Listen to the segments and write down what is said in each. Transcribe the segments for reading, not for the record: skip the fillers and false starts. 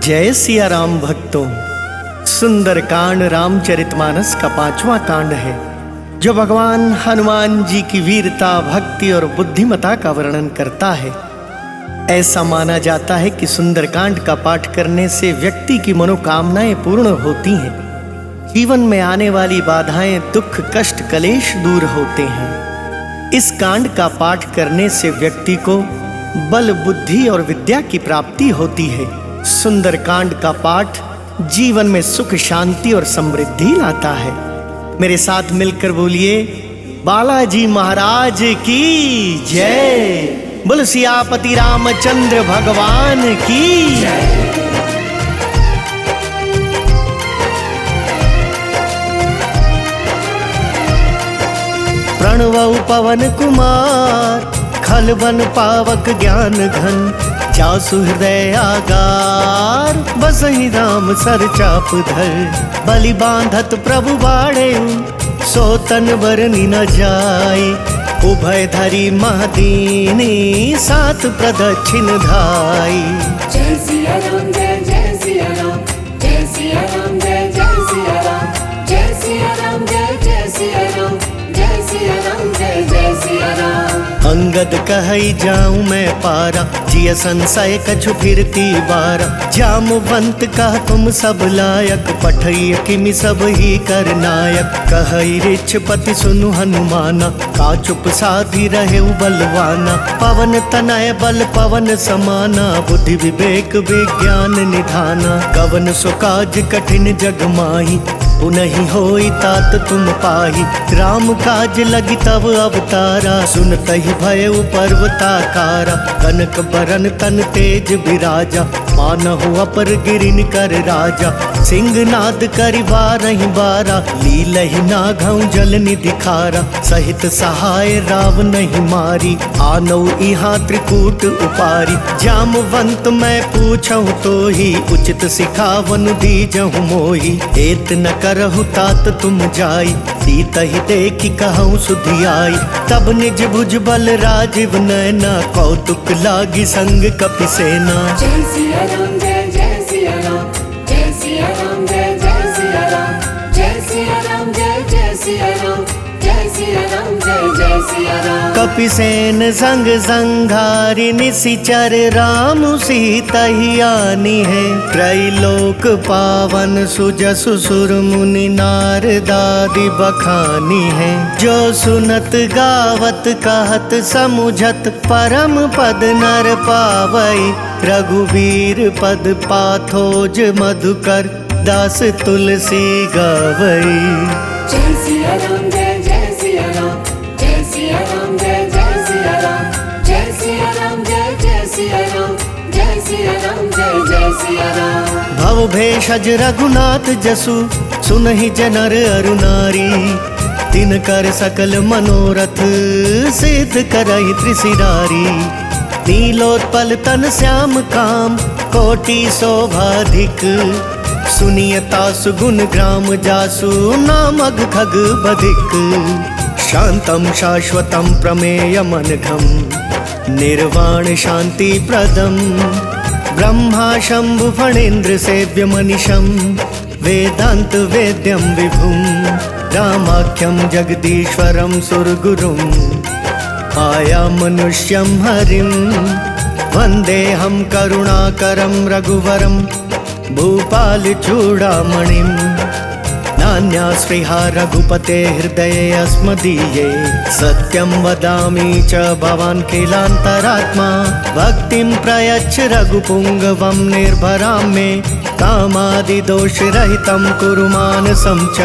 जय सिया राम भक्तों। सुंदर कांड रामचरितमानस का 5वां कांड है, जो भगवान हनुमान जी की वीरता, भक्ति और बुद्धिमता का वर्णन करता है। ऐसा माना जाता है कि सुंदरकांड का पाठ करने से व्यक्ति की मनोकामनाएं पूर्ण होती हैं, जीवन में आने वाली बाधाएं, दुख, कष्ट, कलेश दूर होते हैं। इस कांड का पाठ करने से व्यक्ति को बल, बुद्धि और विद्या की प्राप्ति होती है। सुंदरकांड का पाठ जीवन में सुख, शांति और समृद्धि लाता है। मेरे साथ मिलकर बोलिए, बालाजी महाराज की जय। बोल सियापति रामचंद्र भगवान की जय। प्रणव पवन कुमार, खलबन पावक ज्ञान घन, जासु हृदय आगार, बसहि राम सर चाप धर। बलि बांधत प्रभु बाड़े, सो तन बरनी न जाय। उभय धरी महदीनी, सात प्रदक्षिण धाई। जय सिया राम, जय सिया राम, जय सिया राम, जय सिया राम, जय सिया राम, जय सिया राम, जय सिया राम, जय सिया राम। अंगद कहई जाऊं मैं पारा, जिय संशय कछु फिरती बारा। जामवंत कह तुम सब लायक, पठई किमि सब ही कर नायक। कहई रिछपति सुनु हनुमाना, का चुप साधी रहे बलवाना। पवन तनय बल पवन समाना, बुद्धि विवेक विज्ञान निधाना। कवन सो काज कठिन जग माही, उनहि होई तात तुम पाही। राम काज लगी तब अवतारा, सुनतहि भयउ पर्वताकारा। कनक बरन तन तेज बिराजा, मानहु अपर गिरिन कर राजा। सिंहनाद करि बारहि बारा, लीलहि नाघउ जल निधि खारा। सहित सहाय राव नहीं मारी, आनौ इहाँ त्रिकूट उपारी। जामवंत मैं पूछहु तोहि, उचित सिखावनु दीजहु मोहि। एत न करहु तात तुम जाई, सीतहि देखि कहूँ सुधियाई। तब निज भुज बल राजीव नैना, कौतुक लागी संग कपि सेना। जय सिया राम, जय सिया राम, जय सिया राम, जय सिया राम, जय सिया राम, जय सिया राम, जय सिया राम, जय सिया राम। कपि सेन संग संघारि, निशिचर राम सीतहि आनी है। त्रैलोक पावन सुजसु सुर मुनि, नारदादि बखानी है। जो सुनत गावत कहत समुझत, परम पद नर पावई। रघुवीर पद पाथोज मधुकर, दास तुलसी गावई। जय सिया राम, जय सिया राम, जय सिया राम, जय सिया राम, जय सिया राम, जय सिया राम, जय सिया राम, जय सिया राम। भव भेषज रघुनाथ जसु, सुनहि जनर अरु नारी। तिनकर सकल मनोरथ, सिद्ध करहि त्रिशिरारी। नीलोत्पल तन श्याम काम, कोटि शोभाधिक। सुनियता सुगुण ग्राम जासु, नामग खग बधिक। शांतम शाश्वतम प्रमेयमनघम, निर्वाण शांति प्रदम। ब्रह्मा शंभु फणेन्द्र सेव्य मनिषम, वेदांत वेद्यम विभुम। रामाख्यम जगदीश्वरम सुरगुरुम, आया मनुष्यम हरिम। वंदेहम करुणाकरम रघुवरम, भूपाल चूड़ामणिम। नान्या स्पृहा रघुपते हृदये अस्मदीये। सत्यं वदामि च भवान् किलान्तरात्मा। भक्तिं प्रयच्छ रघुपुङ्गवं निर्भरां मे। कामादिदोषरहितं कुरु मानसं च।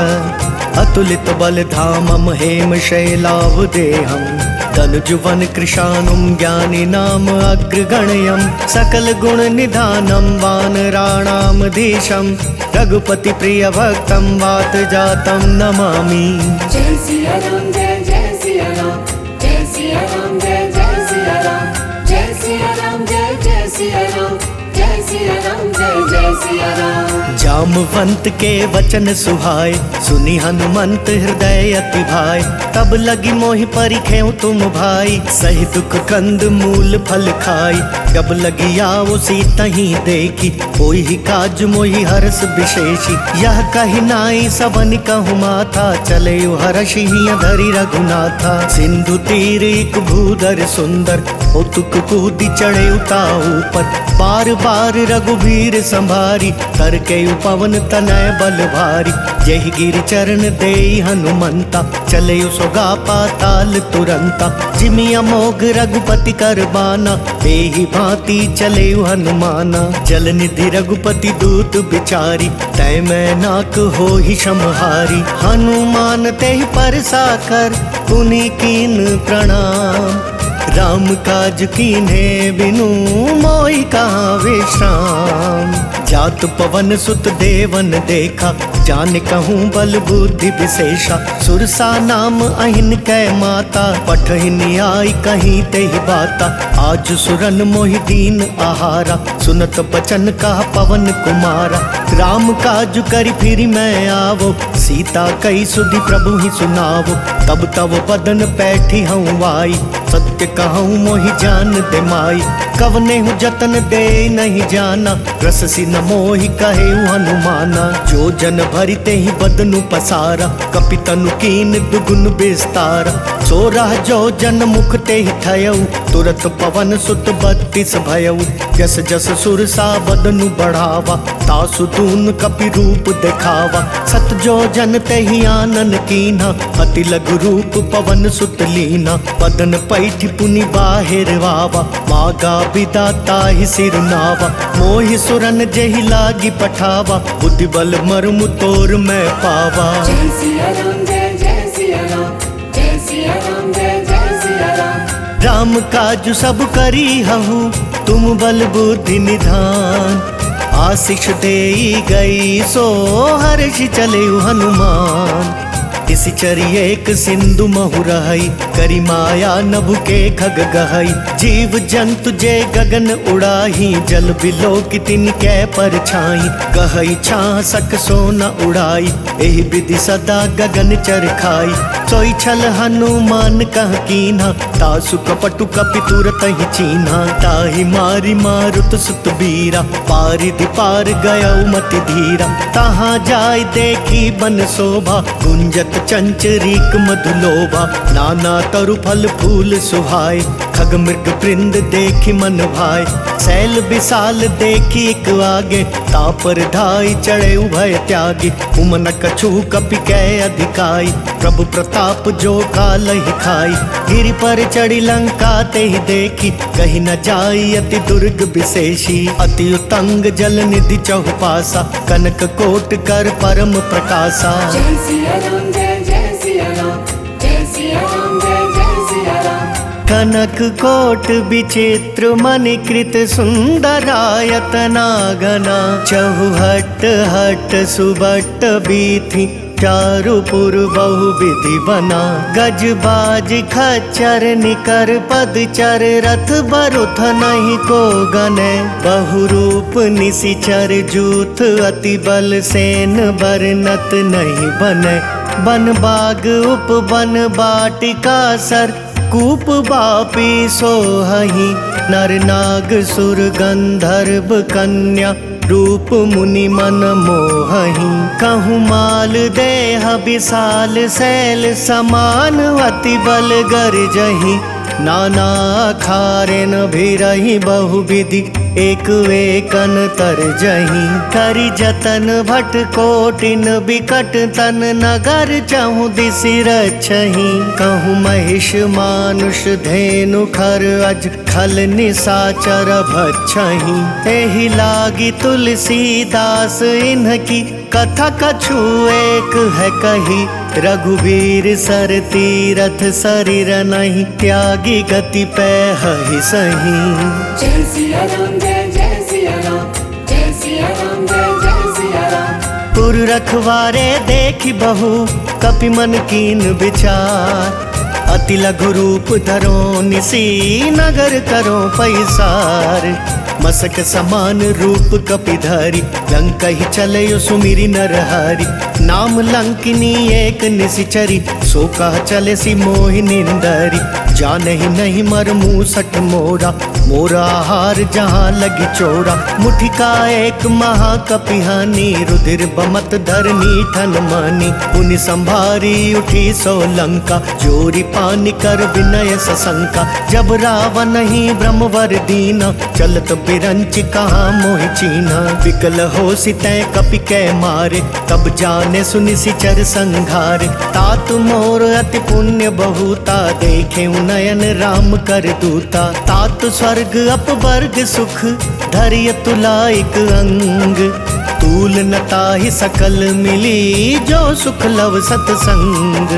अतुलित बलधामं हेम शैलावदेहं। तनुजुवन कृशानुं ज्ञानिनाम अग्रगण्यं। सकल गुण निधानं वानराणां धीशं। रघुपति प्रिय भक्तं वात जातं नमामि। जय सिया राम, जय सिया राम, जय सिया राम, जय सिया राम, जय सिया राम, जय सिया राम, जय सिया राम, जय सिया राम। जामवंत के वचन सुहाए, सुनि हनुमंत हृदय अति भाई। तब लगी मोहि परिखेउ तुम भाई, सही दुख कंद मूल फल खाई। जब लगिया वो सीता ही देखी, कोई ही काज मोहि हर्ष विशेषी। यह कही नाई सबन कहु माथा, चले हर्ष ही धरि रघुनाथा। सिंधु तीर एक भूधर सुंदर, कौतुक कूदी चढ़े उता ऊपर। बार बार रघुबीर संभारी, तर के पवन तनय बल भारी। जहि गिरि चरण देई हनुमंता, चले सोगा पाताल तुरंता। जिमि अमोघ रघुपति कर बाना, एहि भांति चले हनुमाना। जल निधि रघुपति दूत बिचारी, तय मैं नाक हो ही समहारी। हनुमान तेहि परसा कर, पुनि कीन प्रणाम। राम काज कीन्हे बिनु, मोहि कहाँ विश्राम। जात पवन सुत देवन देखा, जान कहूँ बल बुद्धि विशेषा। सुरसा नाम अहिन कै माता, पठहिन आई कहीं तेहि बाता। आज सुरन मोहि दीन आहारा, सुनत बचन कहा पवन कुमारा। राम काज करि फिर मैं आवो, सीता कई सुधि प्रभु ही सुनावो। तब तब बदन पैठी हूँ आई, सत्य कहूँ मोहि जान दे माई। कवने हूँ जतन दे नहीं जाना, रससी न मोहि कहे हनुमाना। जो जन भरिते ही बदनु पसारा, कपितनु कीन दुगुन विस्तारा। सोरह जो जन मुख ते ही थयऊ, तुरत पवन सुत 32 भयऊ। जस जस सुरसा बदनु बढ़ावा, तासु तून कपि रूप दिखावा। सत जो जन ते ही आनन कीन्हा, अति लघु रूप पवन सुत लीना। बदन पैठ पुनि बाहिर वावा, मागा विदाता ही सिर नावा। मोहि सुरन जेहि लागी पठावा, बुद्धि बल मर्म तोर मैं पावा। जय सिया राम जय जय सिया राम, जय सिया राम जय जय सिया राम। राम काज सब करी हूँ, तुम बल बुद्धि निधान। आशीष देई गई सो हर्ष चले हनुमान। इसी चरिए एक सिंधु महु रहई, करी माया नभु के खग गहई। जीव जंतु जे गगन उड़ाही, जल बिलो की तिन कै पर छाई। गहई छां सक सोना उड़ाई, एहि विधि सदा गगन चर खाई। सोई छल हनुमान कह कीन्हा, तासु कपटु कपि तुरत ही चीन्हा। ताहि मारी मारुत सुत बीरा, पारिधि पार गयौ मति धीरा। तहाँ जाय देखी बन शोभा, गुंजत चंचरीक मधुलोभा। नाना तरु फल फूल सुहाय, खग मृग वृंद देखी मन भाय। शैल विशाल देखी एक आगे, तापर धाई चढ़े उभय त्यागी। उमन कछु कपि कै अधिकाई, प्रभु प्रताप जो काल ही खाई। गिरि पर चढ़ी लंका ते ही देखी, कहीं न जाई अति दुर्ग विशेषी। अति उतंग जल निधि चहुपासा, कनक कोट कर परम प्रकाशा। जय सिया राम जय जय सिया राम, जय सिया राम जय जय सिया राम। कनक कोट विचित्र मणिकृत सुंदरायतना घना। चहुहट हट सुबट बीथी, चारुपुर बहु विधि बना। गज बाज खच्चर निकर पदचर, रथ बरुथ नहीं को गने। बहुरूप निशिचर जूथ, अति बल सेन बरनत नहीं बने। बन बाग उपवन बाटिका सर, कूप बापी सोहहि। नर नाग सुर गंधर्व कन्या, रूप मुनि मन मोहहि। कहूँ माल देह विशाल शैल समान, अति बल गर्जहि। नाना खारेन भिरहि बहु विधि, एक वेकन तरजहि। करि जतन भट कोटिन बिकट तन, नगर चहु दिसि रक्षहि। कहूँ महिष मानुष धेनु खर, अज खल निशाचर भक्षहि। एहि लागी तुलसीदास इन्हकी, कथा कछु एक है कही। रघुवीर सर तीरथ शरीर नहीं, त्यागी गति पैहि सही। जय सिया राम जय जय सिया राम, जय सिया राम जय जय सिया राम। पुर रखवारे देखी बहु, कपि मन कीन विचार। अति लघु रूप धरो निसी, नगर करो पैसार। मसक समान रूप कपिधारी, लंका ही चलयो सुमिरी नरहारी। नाम लंकिनी एक निशिचरी, सो कह चले सी मोहि निंदरी। जान ही नहीं मर मूसठ मोरा, मोरा हार जहाँ लगी चोरा। मुठिका एक महाकपिहानी, रुधिर बमत धरनी ठन मानी। पुनि संभारी उठी सो लंका, जोरी पानी कर विनय सशंका। जब रावण ही ब्रह्मवर दीना, चलत बिरंच कहाँ मोहि चीना। विकल हो सितै कपि कै मारे, तब जाने सुनि सिचर संघारे। तात मोर अति पुण्य बहुता, देखे नयन राम कर दूता। तात स्वर्ग अपवर्ग सुख, धरिय तुलाइक अंग। तूल न ताहि सकल मिली, जो सुख लव सतसंग।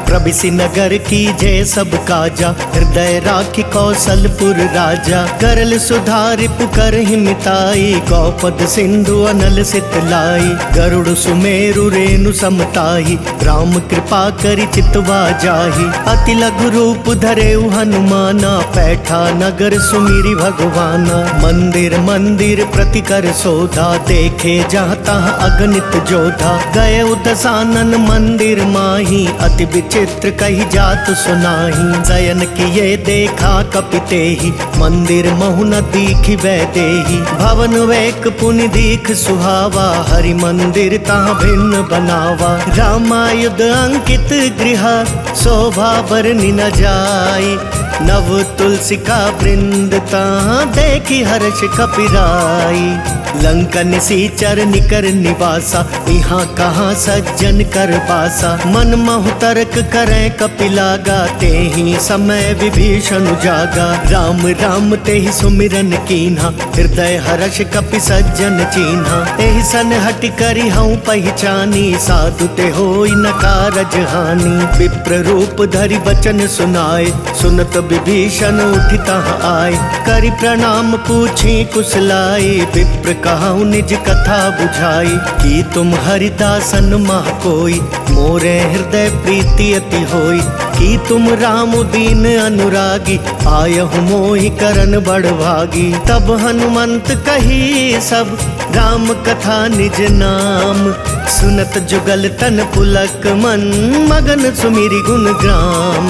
प्रबिसि नगर की जय सब काजा, हृदय राखी कौशलपुर राजा। करल सुधारि पुकर हिमिताई, गौपद सिंधु अनल सितलाई। गरुड़ सुमेरु रेणु समताही, राम कृपा करि चितवा जाहि। अति लघु रूप धरेउ हनुमाना, पैठा नगर सुमिरि भगवाना। मंदिर मंदिर प्रति कर सोधा, देखे जहाँ तहाँ अगणित जोधा। गए दसानन मंदिर माही, अति विचित्र कही जात सुनाही। शयन किए देखा कपिते ही, मंदिर महु न दीखि वैदेही। भवन वेक पुनि दीख सुहावा, हरि मंदिर तहाँ भिन्न बनावा। रामायुध अंकित गृह, शोभा बरनि न जाई। नव तुलसी का वृंद, तहाँ देखी हर्ष कपिराई। लंका निशिचर निकर निवासा, यहाँ कहाँ सज्जन कर बासा। मन महु तर्क करें कपिलागा, ते ही समय विभीषण जागा। राम राम ते ही सुमिरन कीन्हा, हृदय हर्ष कपि सज्जन चीन्हा। एहि सन हट करि हऊँ पहचानी, साधु ते होई न कारज हानि। विप्र रूप धरि बचन सुनाए, सुनत विभीषण उठि तहाँ आए। करि प्रणाम पूछी कुशलाई, विप्र कहूँ निज कथा बुझाई। कि तुम हरिदासन मह कोई, मोरे हृदय प्रीति अति होई। कि तुम राम दीन अनुरागी, आयहु मोहि करन बड़ भागी। तब हनुमंत कही सब, राम कथा निज नाम। सुनत जुगल तन पुलक मन, मगन सुमिरि गुण ग्राम।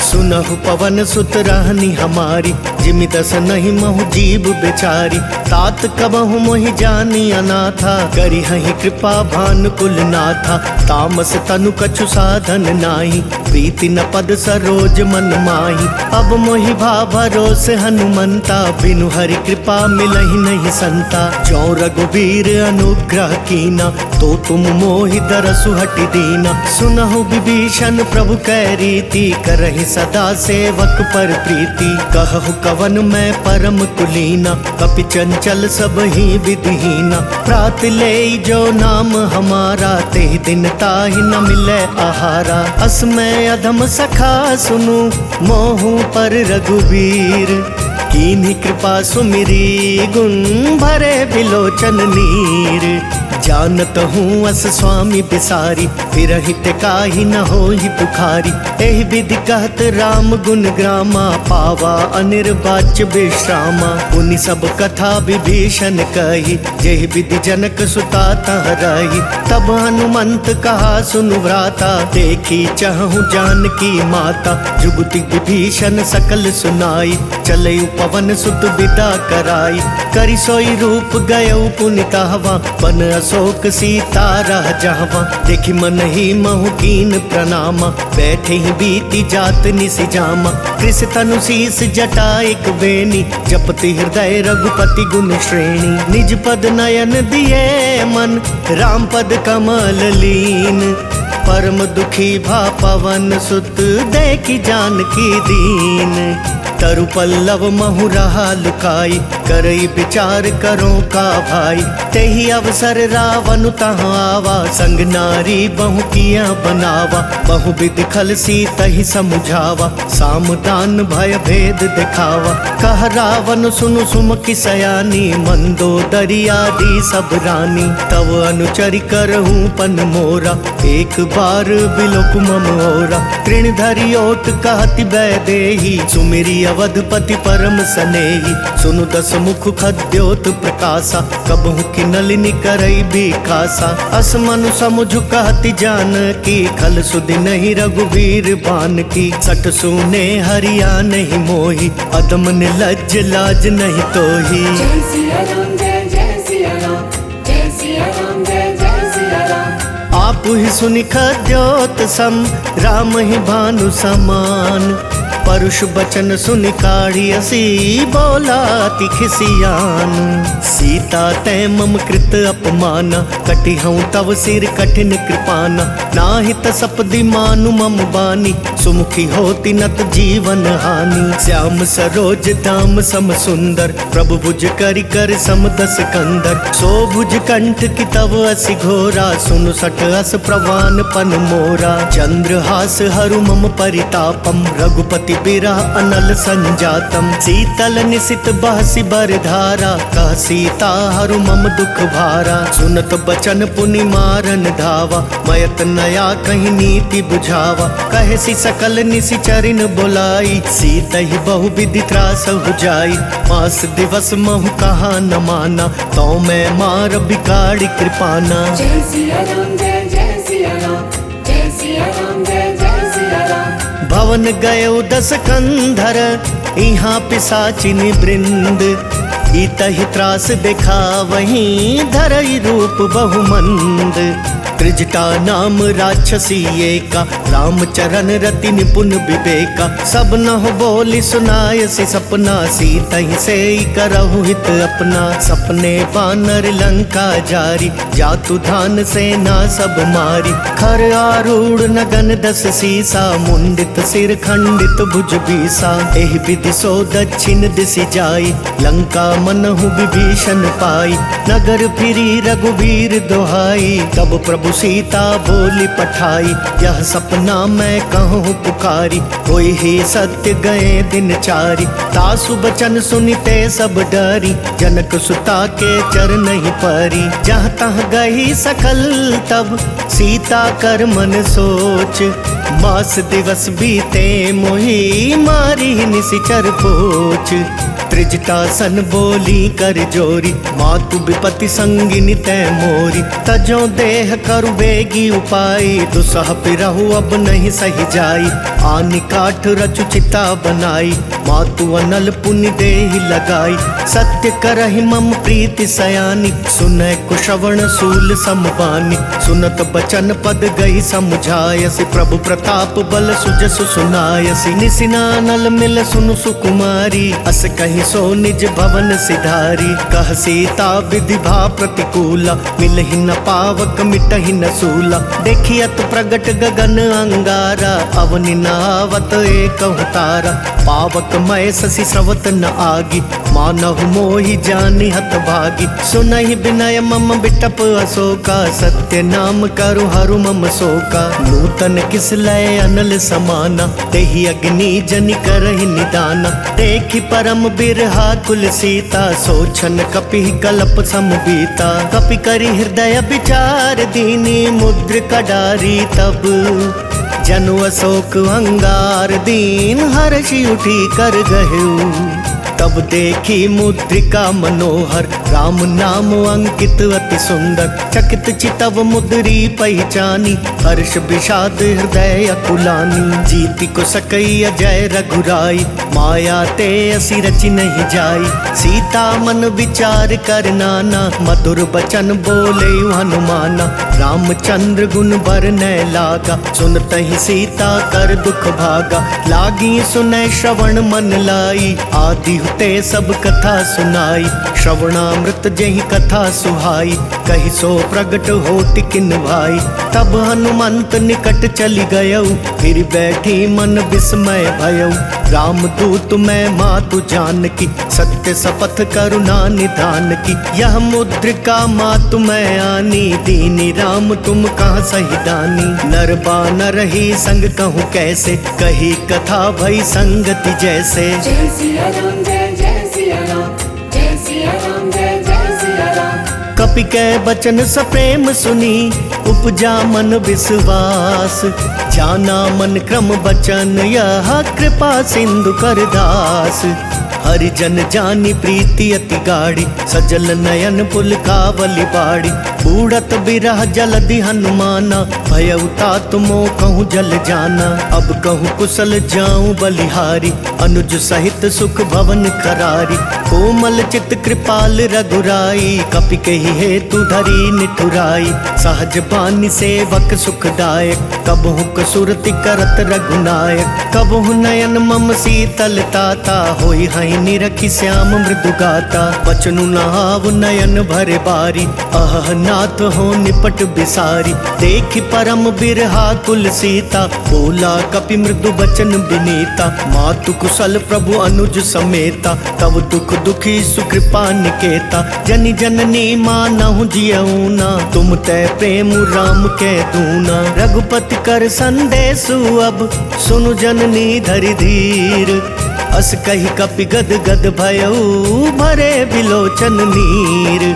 सुनहु पवन सुत रहनी हमारी, जिमि दस नहीं महु जीव बेचारी। तात कबहु मोहि जानी अनाथा, करी हहि कृपा भानुकुल नाथा। तामस तनु कछु साधन नाही, प्रीति न पद सरोज मन माही। अब मोहि भा भरोस हनुमंता, बिनु हरि कृपा मिलहि नहीं संता। जो रघुबीर अनुग्रह कीना, तो तुम मोहि दरसु हटि दीना। सुनहु विभीषण प्रभु कै रीति, करहि सदा सेवक पर प्रीति। कहु कवन मैं परम कुलीना, कपि चंचल सब ही विधिहीना। प्रात ले जो नाम हमारा, तेहि दिन ताहि न मिले आहारा। अस मैं अधम सखा सुनु, मोहु पर रघुबीर। कीन्ही कृपा सुमिरी, गुण भरे बिलोचन नीर। जानत हूँ अस स्वामी बिसारी, फिरहित काहि न होहि पुखारी। एहि विधि कहत राम गुण ग्रामा, पावा अनिर्वाच्य विश्रामा। पुनि सब कथा विभीषण कही, जेहि विधि जनक सुता तह रही। तब हनुमंत कहा सुनु भ्राता, देखी चहु जानकी माता। जुगति विभीषण सकल सुनाई, चलयु पवन सुत विदा कराई। करि सोई रूप गयउ पुनि तहवा, बन अशोक सीता रह जहवा। देखि मन ही महु कीन प्रणामा, बैठे ही बीती जात निसि जामा। कृष तनु शीस जटा एक बेनी, जपति हृदय रघुपति गुण श्रेणी। निज पद नयन दिए मन, राम पद कमल लीन। परम दुखी भा पवन सुत, देखि जानकी दीन। तरु पल्लव महु रहा लुकाई, करई विचार करो का भाई। तेहि अवसर रावण तहाँ आवा, संग नारी बहु किया बनावा। बहु विधि खल सी तहि समुझावा, सामदान भय भेद दिखावा। कह रावण सुनु सुमति सयानी, मंदोदरी आदि सब रानी। तब अनुचरि करहूँ पन मोरा, एक बार बिलोक मम ओरा। तृण धरि ओट कहति वैदेही, सुमिरि अवधपति परम सनेही। सुनु दस हसमुख खद्योत प्रकाशा, कबहु की नलिनी करई बिकासा। अस मनु समुझ कहती जान की, खल सुधि नहीं रघुवीर बान की। सठ सूने हरिया नहीं मोही, अदम निर्लज लाज नहीं तोही। जय सिया राम जय सिया राम, जय सिया राम जय सिया राम। आप ही सुनि खद्योत सम, राम ही भानु समान। परुष बचन सुनि काढ़ी असी, बोला तिखिसियान। सीता तै मम कृत अपमाना, कटि हूँ तव सिर कठिन कृपाना। नाहि तसपदि मानु मम बानी, सुमुखी होती नत जीवन हानि। श्याम सरोज धाम सम सुंदर, प्रभु भुज करि कर सम दस कंदर। सो भुज कंठ की तव असि घोरा, सुनु सठ अस प्रवान पन मोरा। चंद्रहास हरु मम परितापम, रघुपति बिरह अनल संजातम। शीतल निशित बहसि बरधारा, कह सीता हरु मम दुख भारा। सुनत बचन पुनि मारन धावा, मयत नया कहीं नीति बुझावा। कहे सी सकल निशिचरिन बोलाई, सीता ही बहु विधि त्रास हो जाई। मास दिवस महु कहा न माना, तो मैं मार बिगाड़ी कृपाना। जय सिया राम जय सिया राम, जय सिया राम जय सिया राम। भवन गयो दस कंधर, यहाँ पिशाचिनी वृंद। इतहि त्रास देखा वहीं, धरई रूप बहुमंद। त्रिजटा नाम राक्षसी एका, रामचरण रति निपुण विवेका। सब नह बोली सुनायसी सपना, सीता ही से करहु हित अपना। सपने बानर लंका जारी, जातु धान सेना सब मारी। खर आरूढ़ नगन दस सीसा, मुंडित सिर खंडित भुज बीसा। एहि विधि सो दक्षिण दिशि जाई, लंका मनहु विभीषण पाई। नगर फिरी रघुवीर दोहाई, तब प्रभु सीता बोली पठाई। यह सपना मैं कहूँ पुकारी, कोई ही सत्य गए दिन चारी। तासु बचन सुनिते सब डरी, जनक सुता के चरण ही परी। जहाँ तहाँ गई सकल तब, सीता कर मन सोच। मास दिवस बीते मोही, मारी निशिचर पोच। त्रिजटा सन बोली कर जोरी, मातु विपति संगिनी तै मोरी। तजो देह करु बेगी उपाई, दुसह पिरहु अब नहीं सही जाई। आनि काठ रचु चिता बनाई, मातु अनल पुनि देहि लगाई। सत्य करहि मम प्रीति सयानी, सुनय कुशवण सूल समबानी। सुनत बचन पद गई समुझायसि, प्रभु प्रताप बल सुजसु सुनायसि। निसिनानल मिल सुनु सुकुमारी, अस कहीं सो निज भवन सिधारी। कह सीता विधि भा प्रतिकूला, मिलहि न पावक मिटहि न सूला। देखियत प्रगट गगन अंगारा, अवनि न आवत एकहु तारा। पावक मय शशि स्रवत न आगी, मानहु मोहि जानि हत भागी। सुनहि विनय मम बिटप अशोका, सत्य नाम करु हरु मम शोका। नूतन किस लय अनल समाना, तेहि अग्नि जनि करहि निदाना। देखि परम बिरहा कुल सीता, सोचन कपि कल्प समबीता। कपि करि हृदय विचार दीनी, मुद्र कडारी तब। जनु अशोक अंगार दीन, हर्षि उठी कर गहेउ। तब देखी मुद्रिका मनोहर, राम नाम अंकित अति सुंदर। चकित चितव मुद्री पहचानी, हर्ष विषाद हृदय अकुलानी। जीति को सकई अजय रघुराई, माया ते असी रचि नहीं जाई। सीता मन विचार कर नाना, मधुर बचन बोले हनुमाना। रामचंद्र गुण बरनय लागा, सुनतहि सीता कर दुख भागा। लागी सुनय श्रवण मन लाई, आदि ते सब कथा सुनाई। श्रवणामृत जहि कथा सुहाई, कहि सो प्रगट होति किन भाई। तब हनुमंत निकट चली गयौ, फिर बैठी मन विस्मय भयौ। राम दूत मैं मातु जानकी, सत्य शपथ करुणा निधान की। यह मुद्रिका मातु मैं आनी, दीनी राम तुम कहाँ सही दानी। नर बानर ही संग कहूँ कैसे, कही कथा भई संगति जैसे। जय सिया राम जय सिया राम, जय सिया राम जय सिया राम। कपि कै बचन सप्रेम सुनी, उपजा मन विश्वास। जाना मन क्रम बचन, यह कृपा सिंधु कर दास। हरि जन जानी प्रीति अति गाड़ी, सजल नयन पुल कावली बाड़ी। बूढ़त बिरह जलधि हनुमाना, भय उतात मोह कहूँ जल जाना। अब कहूँ कुशल जाऊं बलिहारी, अनुज सहित सुख भवन करारी। कोमल चित कृपाल रघुराई, कपि कही हेतु धरी निठुराई। सहज बानी सेवक सुखदायक, कबहु कसुरति करत रघुनायक। कबहु नयन मम शीतल ताता, होई हई निरखि श्याम मृदु गाता। बचनु नहाव नयन भरे बारी, अह नाथ हो निपट बिसारी। देखि परम बिरहा कुल सीता, बोला कपि मृदु बचन बिनीता। मातु कुशल प्रभु अनुज समेता, तब दुख दुखी सुकृपा निकेता। जनि जननी मानहु जियऊना, तुम तै प्रेम राम के दूना। रघुपति कर संदेशु अब, सुनु जननी धरि धीर। अस कही कपि गद गद भयऊ, भरे बिलोचन नीर।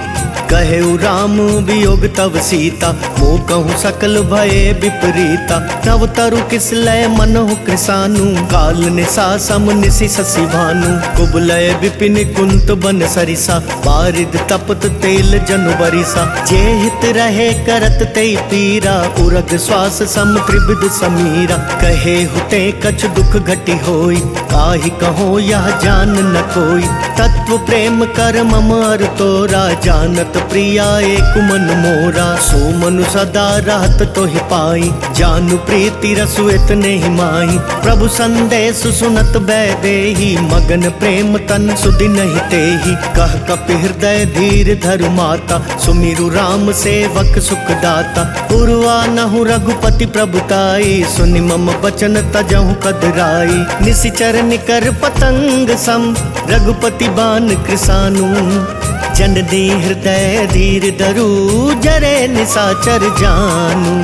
कहेउ राम वियोग तव सीता, मोह कहूँ सकल भये विपरीता। तव तरु किस लय मनहु कृसानु, काल निशा सम निशि शशि भानु। कुबलय विपिन कुंत बन सरिसा, बारिद तपत तेल जनु बरिसा। जे हित रहे करत ते पीरा, उरग श्वास सम त्रिविध समीरा। कहे हुते कछ दुख घटी होई, काहि कहो यह जान न कोई। तत्व प्रेम कर मम अर तोरा, जानत प्रिया एक मन मोरा। सो मनु सदा रहत तोहि पाई, जानु प्रीति रसु इतने ही माही। प्रभु संदेश सुनत बैदेही, मगन प्रेम तन सुधि नहीं तेही। कह कपि हृदय धीर धरु माता, सुमिरु राम सेवक सुखदाता। उर्वा नहु रघुपति प्रभुताई, सुनि मम बचन तजहु कदराई। निशिचर निकर पतंग सम, रघुपति बान कृसानु। जन दी हृदय धीर धरु, जरे निशाचर जानू।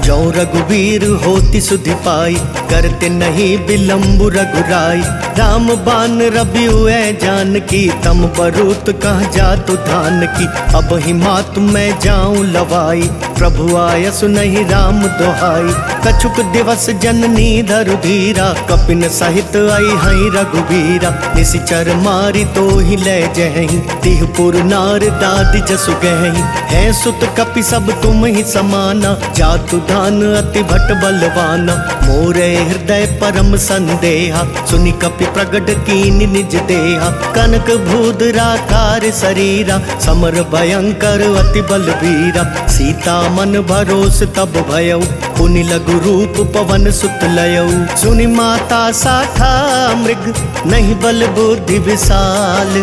जो रघुवीर होति सुधि पाई, करते नहीं विलम्बु रघुराई। राम बान रबियु जानकी, तम बरूत कह जातु धान की। अब ही मातु मैं जाऊं लवाई, प्रभु आयसु नहीं राम दोहाई। कछुक दिवस जननी धरु धीरा, कपिन सहित आई हई रघुवीरा। निशिचर मारी तो ही ले जहीं, तिहपुर नार दादी जसु गहीं। है सुत कपि सब तुम ही समाना, जातु धान अति भट बलवाना। मोरे हृदय परम संदेहा, सुनि कपि प्रगट कीन निज देहा। कनक भूधराकार शरीरा, समर भयंकर अति बलवीरा। सीता मन भरोस तब भयऊ, पुनि लघु रूप पवन सुत लयऊ। सुनि माता साठा मृग, नहीं बल बुद्धि विशाल।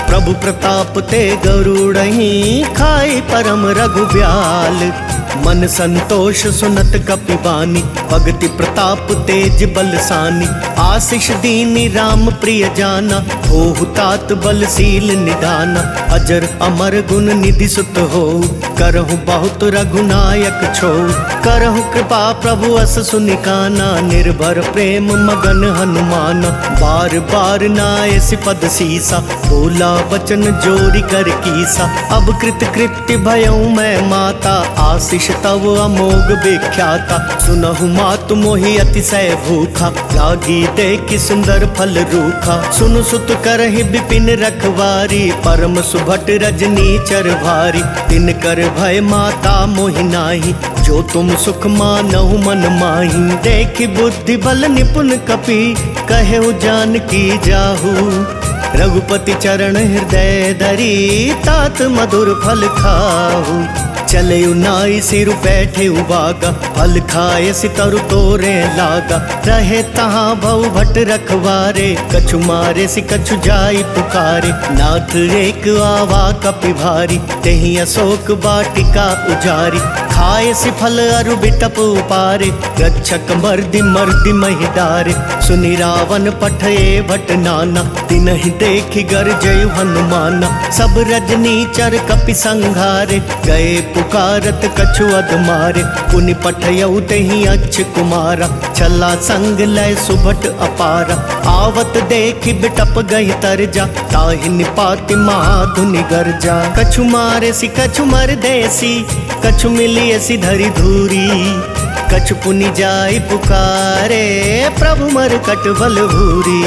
प्रभु प्रताप ते गरुड़हि, खाई परम रघुब्याल। मन संतोष सुनत कपि बानी, भगति प्रताप तेज बलसानी। आशीष दीनी राम प्रिय जाना, होहु तात बलशील निधाना। अजर अमर गुण निधि सुत हो, करहु बहुत रघुनायक छो। करहु कृपा प्रभु अस सुनिकाना, निर्भर प्रेम मगन हनुमाना। बार बार नाय सिपद सीसा, बोला वचन जोरी कर कीसा। अब कृत कृत्य भयऊ मैं माता, आशीष तव अमोघ विख्याता। सुनहु मातु मोहि अतिशय भूखा, लागी देखि सुंदर फल रूखा। सुनु सुत करहि विपिन रखवारी, परम सुभट रजनी चर भारी। तिन कर भय माता मोहि नाही, जो तुम सुख मानहु मन माही। देखि बुद्धि बल निपुण कपि, कहेउ जानकी जाहू। रघुपति चरण हृदय धरी, तात मधुर फल खाहू। चले नाई सिर बैठे उबागा, फल खाए सितरु तोरे लागा। रहे तहाँ भव भट रखवारे, कछु मारे सि कछु जाई पुकारे। नाथ एक आवा कपि भारी, तेहि अशोक वाटिका उजारी। खाए सि फल अरु बिटप उपारे, रक्षक मर्दि मर्दि महि डारे। सुनि रावण पठये भट नाना, तिनहि देखि गरजयु हनुमाना। सब रजनी चर कपि संघारे, गए पुकारत कछु अधमारे। पुनि पठयऊ तेहि अच्छ कुमारा, छला संग लय सुभट अपारा। आवत देखि बिटप गहि तरजा, ताहि निपाति महाधुनि गरजा। कछु मारे सि कछु मर देसी, कछु मिलिए सि धरि धूरी। कछु पुनि जाय पुकारे, प्रभु मर कट बल भूरी।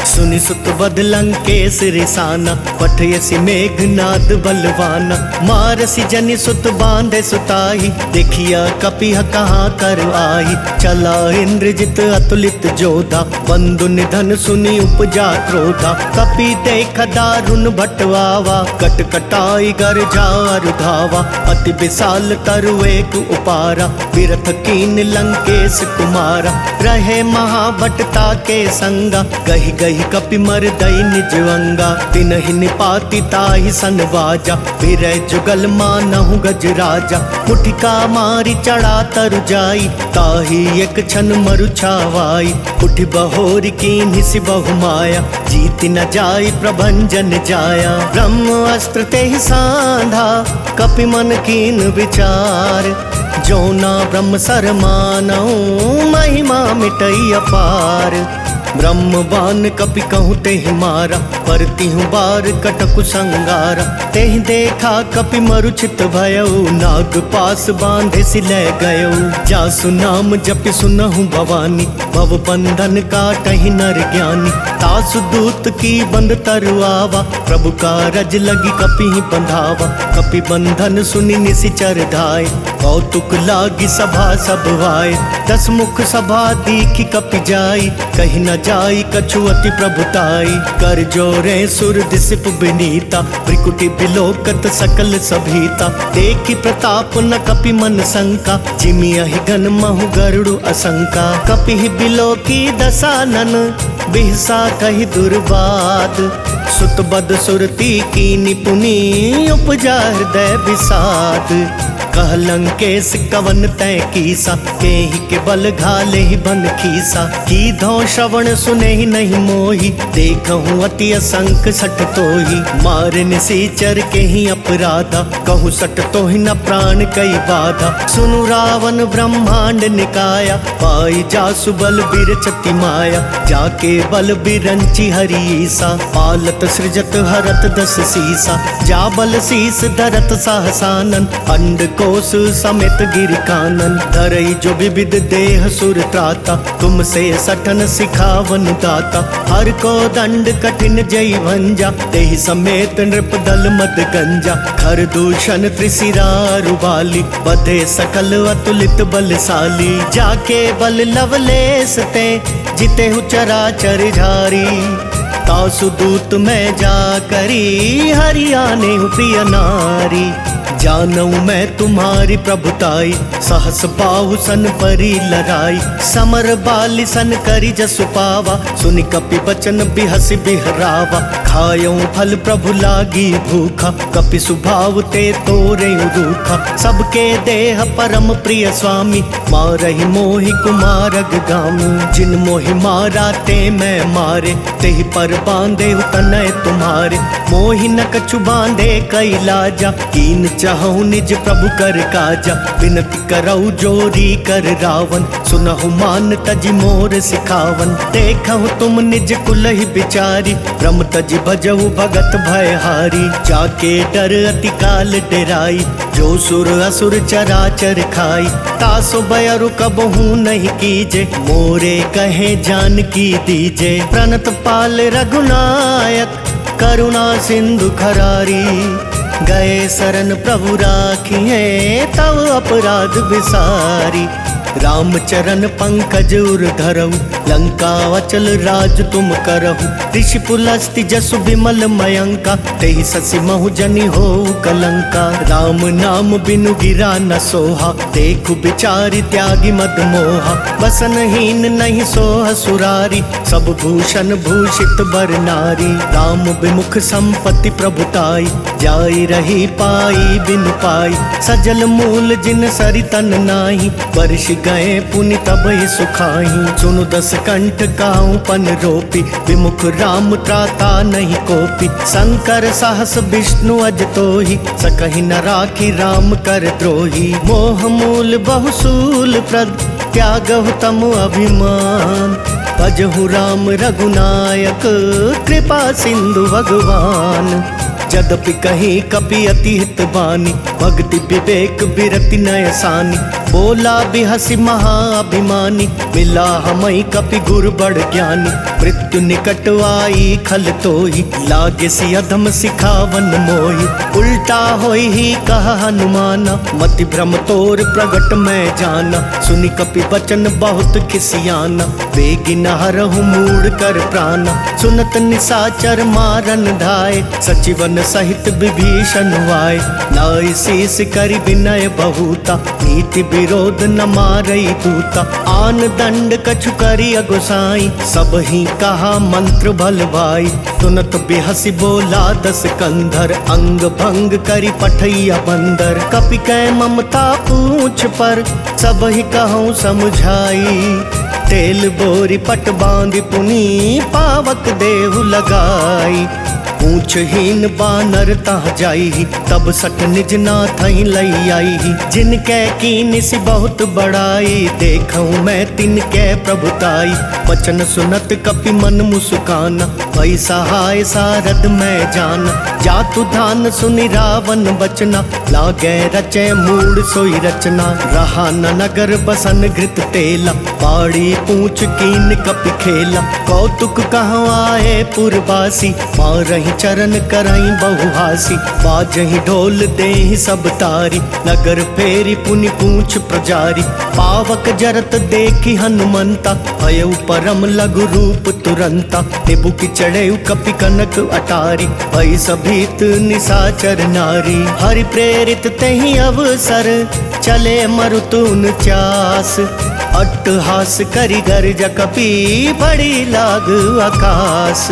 सुनि सुत बद लंकेश रिसाना, पठयसि मेघनाद बलवाना। मारसि जनि सुत बांधे सुताई, देखिया कपिह कहाँ कर आई। चला इंद्रजित अतुलित जोधा, बंधु निधन सुनि उपजा क्रोधा। कपि देख दारुण भटवावा, कट कटाई गर जार धावा। अति विशाल तरु एक उपारा, बिरथ कीन लंकेश कुमारा। रहे महाभटता के संगा, गही गही कपि मर दई निज अंगा। तिनहि निपाति ताहि सन बाजा, फिरै जुगल मानहु गज राजा। मुठिका मारी चढ़ा तरु जाई, ताहि एक क्षण मरु छावाई। उठि बहोरी कीन्हि सि बहु माया, जीत न जाई प्रभंजन जाया। ब्रह्म अस्त्र तेहि सांधा, कपि मन कीन विचार। जो ना ब्रह्म सर मानहु, महिमा मिटई अपार। ब्रह्म बान कपि कहूँ तेहि मारा, परतिहु बार कटकु संगारा। तेहि देखा कपि मरुचित भयउ, नाग पास बांधे सिलै गयउ। जासु नाम जपि सुनहु भवानी, भव बंधन काटहि नर ज्ञानी। तासु दूत की बंद तरु आवा, प्रभु कारज लगी कपिहि बंधावा। कपि बंधन सुनि निसिचर धाय, कौतुक लागी सभा सब आए। 10 मुख सभा दीखि कपि जाई, कहि न जाई कछु अति प्रभुताई। कर जोरे सुर दिसिप बिनीता, त्रिकुटी बिलोकत सकल सभीता। देखि प्रताप न कपि मन शंका, जिमियहि गन महु गरुड़ असंका। कपिहि बिलोकी दसानन, बिहसा कहि दुर्बाद। सुत बद सुरती कीनि पुनि, उपजा हृदय विषाद। कह लंकेश कवन तै कीसा, केहि के बल घाले ही बन खीसा। की धौ श्रवण सुने ही नहीं मोही, देखहूँ अति असंख सठ तोही। मारे निसीचर के ही अपराधा, कहूँ सठ तो ही न प्राण कई बाधा। सुनु रावण ब्रह्मांड निकाया, पाई जासु बल बिरचति माया। जाके बल बिरंची हरीसा, पालत सृजत हरत 10 सीसा। जा बल शीस धरत सहसानन, अंड कोश समेत गिर कानन। धरई जो विविध देह सुर त्राता, तुमसे सठन सिखावन दाता। हर को दंड कठिन जय भंजा, तेहि समेत नृप दल मद गंजा। खर दूषण त्रिशिरा रुबाली, बधे सकल अतुलित बलशाली। जाके बल लवलेस ते, जिते हु चराचर झारी। तासु दूत में जा करी, हरियाने हूँ प्रिय नारी। जानऊ मैं तुम्हारी प्रभुताई, सहस बाहु सन परी लड़ाई। समर बाली सन करी जसु पावा, सुनि कपि बचन बिहसि बिहरावा। खायऊ फल प्रभु लागी भूखा, कपि सुभाव ते तोरे रूखा। सबके देह परम प्रिय स्वामी, मारहि मोहि कुमारग गामी। जिन मोहि मारा ते मैं मारे, तेहि पर बांधे तनय तुम्हारे। मोहि न कछु बांधे कई लाजा, कीन चाहूँ निज प्रभु कर काजा। विनती करऊ जोरी कर रावण, सुनहु मान तजि मोर सिखावन। देखहु तुम निज कुलहि बिचारी, ब्रह्म तजि भजहु भगत भयहारी। जाके डर अति काल डेराई, जो सुर असुर चराचर खाई। तासो बयरु कबहू नहीं कीजे, मोरे कहे जानकी दीजे। प्रणत पाल रघुनायक, करुणा सिंधु खरारी। गए शरण प्रभु राखिए, तव अपराध विसारी। रामचरण पंकज उर धरऊ, लंका अचल राज तुम करहु। ऋषि पुलस्ति जसु विमल मयंका, तेहि ससि महु जनि हो कलंका। राम नाम बिनु गिरा न सोहा, देखु बिचारी त्यागी मद मोहा। बसनहीन नहीं सोह सुरारी, सब भूषण भूषित बर नारी। राम विमुख संपत्ति प्रभुताई, जाई रही पाई बिनु पाई। सजल मूल जिन सरि तन नाही, वर्ष गए पुनि तब ही सुखाई। सुनु 10 कंठ काहू पन रोपी, विमुख राम त्राता नहीं कोपी। शंकर साहस विष्णु अज तोहि, सकहि न राखी राम कर द्रोही। मोह मूल बहुसूल प्रद, त्यागहु तम अभिमान। भजहु राम रघुनायक, कृपा सिंधु भगवान। जदपि कहीं कपि अति हित बानी, भक्ति विवेक बिरति नयसानी। बोला बिहसी महाअभिमानी, मिला हमई कपि गुर बड़ ज्ञानी। मृत्यु निकट आई खल तोही, लागे सी अधम सिखावन मोही। उल्टा होई ही कहा हनुमाना, मति भ्रम तोर प्रगट मैं जाना। सुनि कपि बचन बहुत खिसियाना, बेगी नहरहु मूड कर प्राणा। सुनत निशाचर मारन धाय, सचिवन सहित विभीषण वाय। नाई शीस करि विनय बहुता, नीति विरोध न मारई दूता। आन दंड कछु करि अगुसाई, सब ही कहा मंत्र भल भाई। सुनत बिहसी बोला दस कंधर, अंग भंग करि पठैया बंदर। कपि कै ममता पूछ पर, सब ही कहूँ समझाई। तेल बोरी पट बांधि पुनी, पावक देहु लगाई। पूछहीन बानर तह जाई, तब सट निज नाथ लई आई। जिनके कीन सी बहुत बड़ाई, देखूं मैं तिनके प्रभुताई। वचन सुनत कपि मन मुस्काना, भई सहाय सारद मैं जाना। जातु धान सुनि रावण बचना, लागे रचे मूड सोई रचना। रहा न नगर बसन घृत तेला, बाड़ी पूछ कीन कपि खेला। कौतुक कहूँ आए पुरवासी, मारही चरण कराई बहुहासी। बाजही ढोल देहि सब तारी, नगर फेरी पुनि पूछ प्रजारी। पावक जरत देखी हनुमंता, भयउ परम लघु रूप तुरंता। निबु की चढ़ेउ कपि कनक अटारी, भई सभीत निशाचर नारी। हरि प्रेरित तेहि अवसर, चले मरुतुन चास। अट्टहास करि गर्ज कपि, बड़ी लाग आकाश।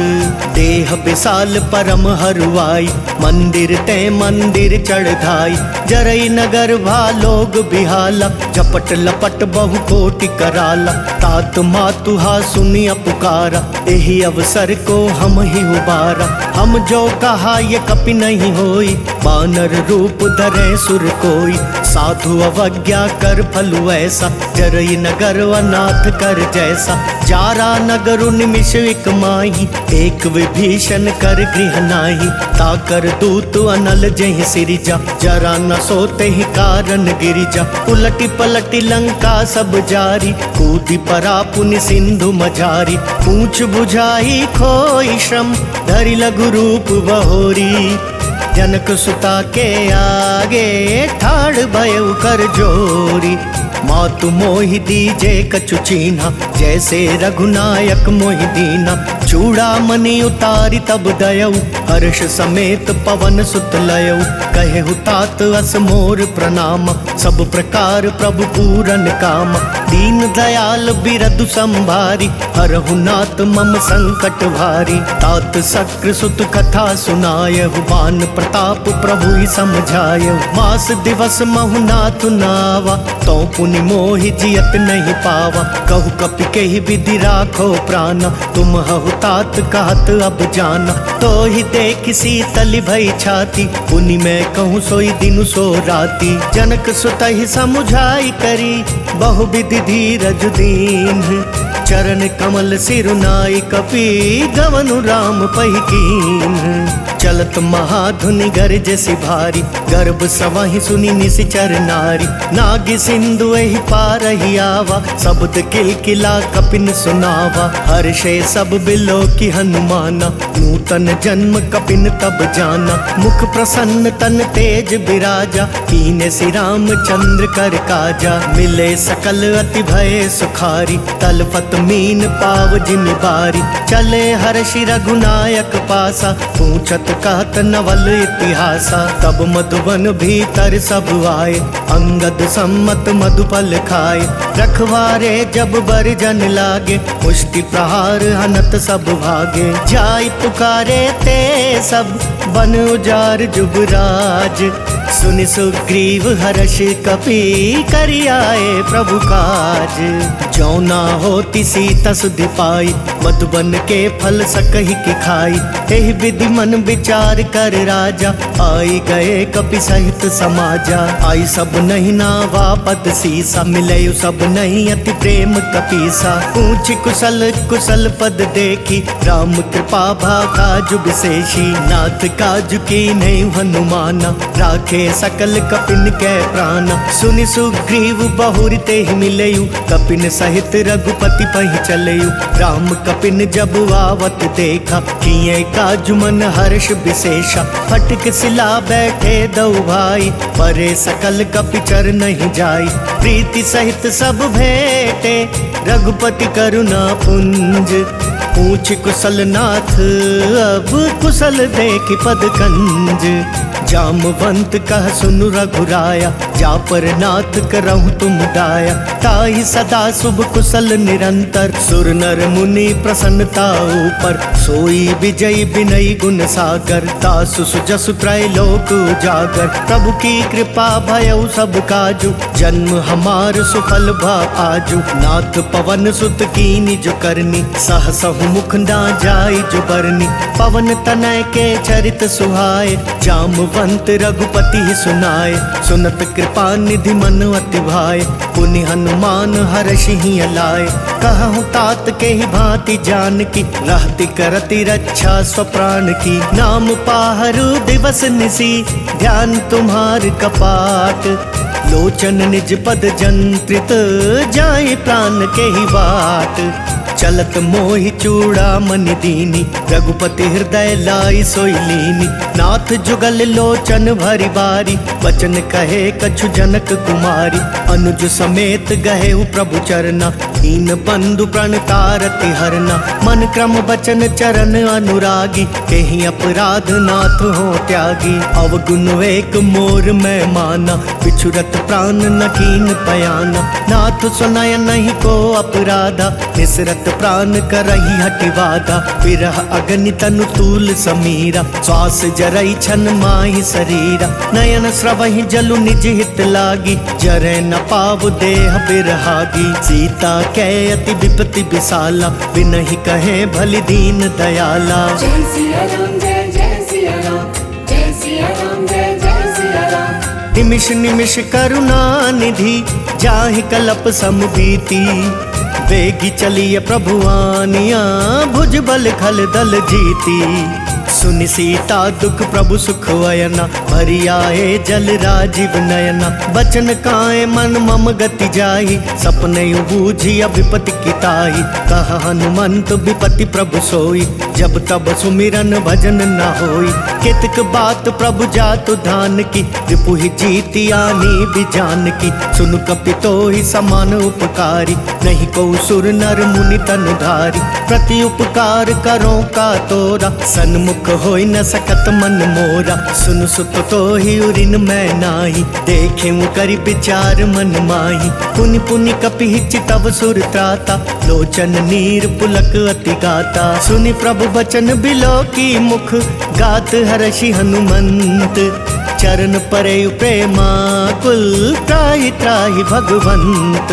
देह विशाल परम हरुआई, मंदिर ते मंदिर चढ़ाई। जरई नगर भालोग बिहाला, झपट लपट बहु कोटि कराला। तात मातुहा सुनिया पुकारा, एहि अवसर को हम ही उबारा। हम जो कहा ये कपि नहीं होई, बानर रूप धरे सुर कोई। साधु अवज्ञा कर फलु ऐसा, जरई नगर अनाथ कर जैसा। जारा नगरु निमिष एक माही, एक विभीषण कर गृह नाही। ताकर दूत अनल जहि सिरिजा, जरा न सोते ही कारण गिरिजा। उलटी पलटी लंका सब जारी, कूदी परा पुनि सिंधु मझारी। पूछ बुझाई खोई श्रम, धरि लघु रूप बहोरी। जनक सुता के आगे, ठाड़ भयउ कर जोरी। मातु मोहि दीजे कछु चीन्हा, जैसे रघुनायक मोहि दीना। चूड़ामणि उतारी तब दयऊ, हर्ष समेत पवन सुत लयऊ। कहेहु तात अस मोर प्रणाम, सब प्रकार प्रभु पूरन काम। दीन दयाल बिरदु संभारी, हरहु नाथ मम संकट भारी। तात शक्र सुत कथा सुनायहु, बान प्रताप प्रभु ही समझायहु। मास दिवस महु नाथ नावा, तो पुनि मोहि जियत नहीं पावा। कहु कपि केहि विधि राखो प्राणा, तुम हहु तात कहत अब जाना। तो ही देख शीतल भई छाती, पुनि मैं कहूँ सोई दिनु सो राती। जनक सुत ही समुझाई करी, बहु विधि धीरज दीन। चरण कमल सिरुनाई कपि, गवनु राम पहि कीन। चलत महाधुनि गरज सि भारी, गर्भ सवहि सुनि निशिचर नारी। नाग सिंधु एहि पारहि आवा, शब्द किलकिला कपिन सुनावा। हर्षे सब बिलो की हनुमाना, नूतन जन्म कपिन तब जाना। मुख प्रसन्न तन तेज बिराजा, कीने सि राम चंद्र कर काजा। मिले सकल अति भय सुखारी, तलफत मीन पाव जिमि बारी। चले हर्षि रघुनायक पासा, पूछत कहत नवल इतिहासा। तब मधुबन भीतर सब आए, अंगद सम्मत मधुफल खाए। रखवारे जब बरजन लागे, मुष्टि प्रहार हनत सब भागे। जाय पुकारे ते सब, बन उजार जुबराज। सुनि सुग्रीव हर्ष कपि, करि आए प्रभु काज। जो ना होती सीता सुधि पाई, मधुबन के फल सकहि की खाई। एहि विधि मन विचार कर राजा, आई गए कपि सहित समाजा। आई सब नहीं नावा पद सीसा, मिले सब नहीं अति प्रेम कपीसा। पूछ कुशल कुशल पद देखी, राम कृपा भागा जुग शेषी। नाथ काज की नहीं हनुमाना, राखे राखे सकल कपिन के प्राण। सुनि सुग्रीव बहुरी ते ही मिलयु, कपिन सहित रघुपति पहि चलयु। राम कपिन जब आवत देखा, किए काजु मन हर्ष विशेषा। फटक सिला बैठे दो भाई, परे सकल कपि चर नहीं जाई। प्रीति सहित सब भेटे, रघुपति करुणा पुंज। पूछ कुशल नाथ अब कुशल देख पद कंज। जामवंत कह सुनु रघुराया, जा पर नाथ करहु तुम दाया। ताहि सदा शुभ कुशल निरंतर, सुर नर मुनि प्रसन्नता ऊपर। सोई विजयी विनयी गुण सागर, तासु सुजसु त्रैलोक उजागर। प्रभु की कृपा भयउ सब काजु, जन्म हमार सुफल भा आजु। नाथ पवन सुत कीनि जो करनी, सहसहु मुख ना जाई जो बरनी। पवन तनय के चरित सुहाए, जामवंत रघुपति ही सुनाए। सुनत कृपा निधि मन अति भाए, पुनि हनुमान हर्षि ही अलाए। कहूँ तात के ही भांति जानकी, रहती करती रक्षा स्वप्राण की। नाम पाहरु दिवस निसी, ध्यान तुम्हार कपाट। लोचन निज पद जंत्रित, जाए प्राण के ही बाट। चलत मोहि चूड़ामणि दीनी, रघुपति हृदय लाई सोई लीनी। नाथ जुगल लोचन भरी बारी, वचन कहे कछु जनक कुमारी। अनुज समेत गहे प्रभु चरना, दीन बंधु प्रणतारति हरना। मन क्रम बचन चरण अनुरागी, केहि अपराध नाथ हो त्यागी। अवगुण एक मोर मैं माना, बिछुरत प्राण न कीन पयाना। नाथ सुनय नहीं को अपराधा, निसरत प्राण करही हटिवादा। विरह अग्नि तनु तूल समीरा, श्वास जरई छन माहि शरीरा। नयन स्रवहि जलु निज हित लागी, जरै न पाव देह बिरहागी। सीता कै अति विपति विशाला, बिनहि कहे भलि दीन दयाला। जय सिया राम जय जय सिया राम, जय सिया राम जय जय सिया राम। निमिष निमिष करुणा निधि, जाहि कलप समबीती। वेगी चलिए प्रभुआनिया, भुज बल खल दल जीती। सुनि सीता दुख प्रभु सुख वयना, भरी आए जल राजीव नयना। बचन काए मन मम गति जाहि, सपने बूझी विपति किताही। कह हनुमंत विपति प्रभु सोई, जब तब सुमिरन भजन न होई। कितक बात प्रभु जातु धान की, रिपुहि जीति आनी बिजान की। सुनु कपितो ही समान उपकारी, नहीं को सुर नर मुनि तन धारी। प्रति उपकार करो का तोरा, सन्मुख होई न सकत मन मोरा। सुन सुत तो ही उरिन मैं नाही, देखे करि विचार मन माही। पुनि पुनि कपि चितव सुर त्राता, लोचन नीर पुलक अति गाता। सुनि प्रभु बचन बिलो की मुख, गात हर्षि हनुमंत। चरण परे प्रेमा कुल, त्राहि त्राहि भगवंत।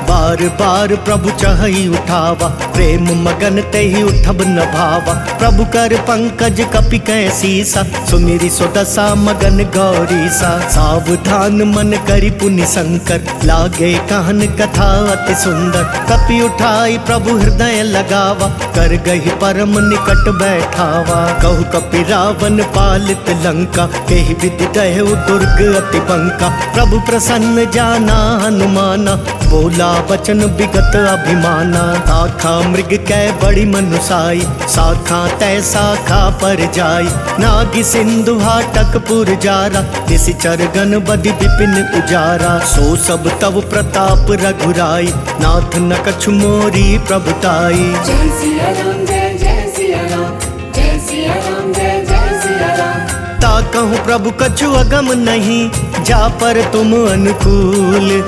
बार बार प्रभु चहई उठावा, प्रेम मगन ते ही उठब न भावा। प्रभु कर पंकज कपि कै सीसा, सुमिरि सुदशा मगन गौरीसा। सावधान मन करि पुनि शंकर, लागे कहन कथा अति सुंदर। कपि उठाई प्रभु हृदय लगावा, कर गही परम निकट बैठावा। कहु कपि रावण पालित लंका, केहि विधि दहु दुर्ग अति बंका। प्रभु प्रसन्न जाना हनुमाना, बोला बचन विगत अभिमाना। शाखा मृग कै बड़ी मनुसाई, शाखा तय शाखा पर जाई। नागी सिंधु हाटक पुर जारा, निशिचर गण बदि विपिन उजारा। सो सब तव प्रताप रघुराई, नाथ न कछु मोरी प्रभुताई। जय सिया राम जय जय सिया राम, जय सिया राम जय जय सिया राम। ता कहूँ प्रभु कछु अगम नहीं, जा पर तुम अनुकूल।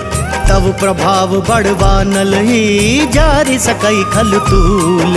तब प्रभाव बढ़वा नल ही, जारि सकई खल तूल।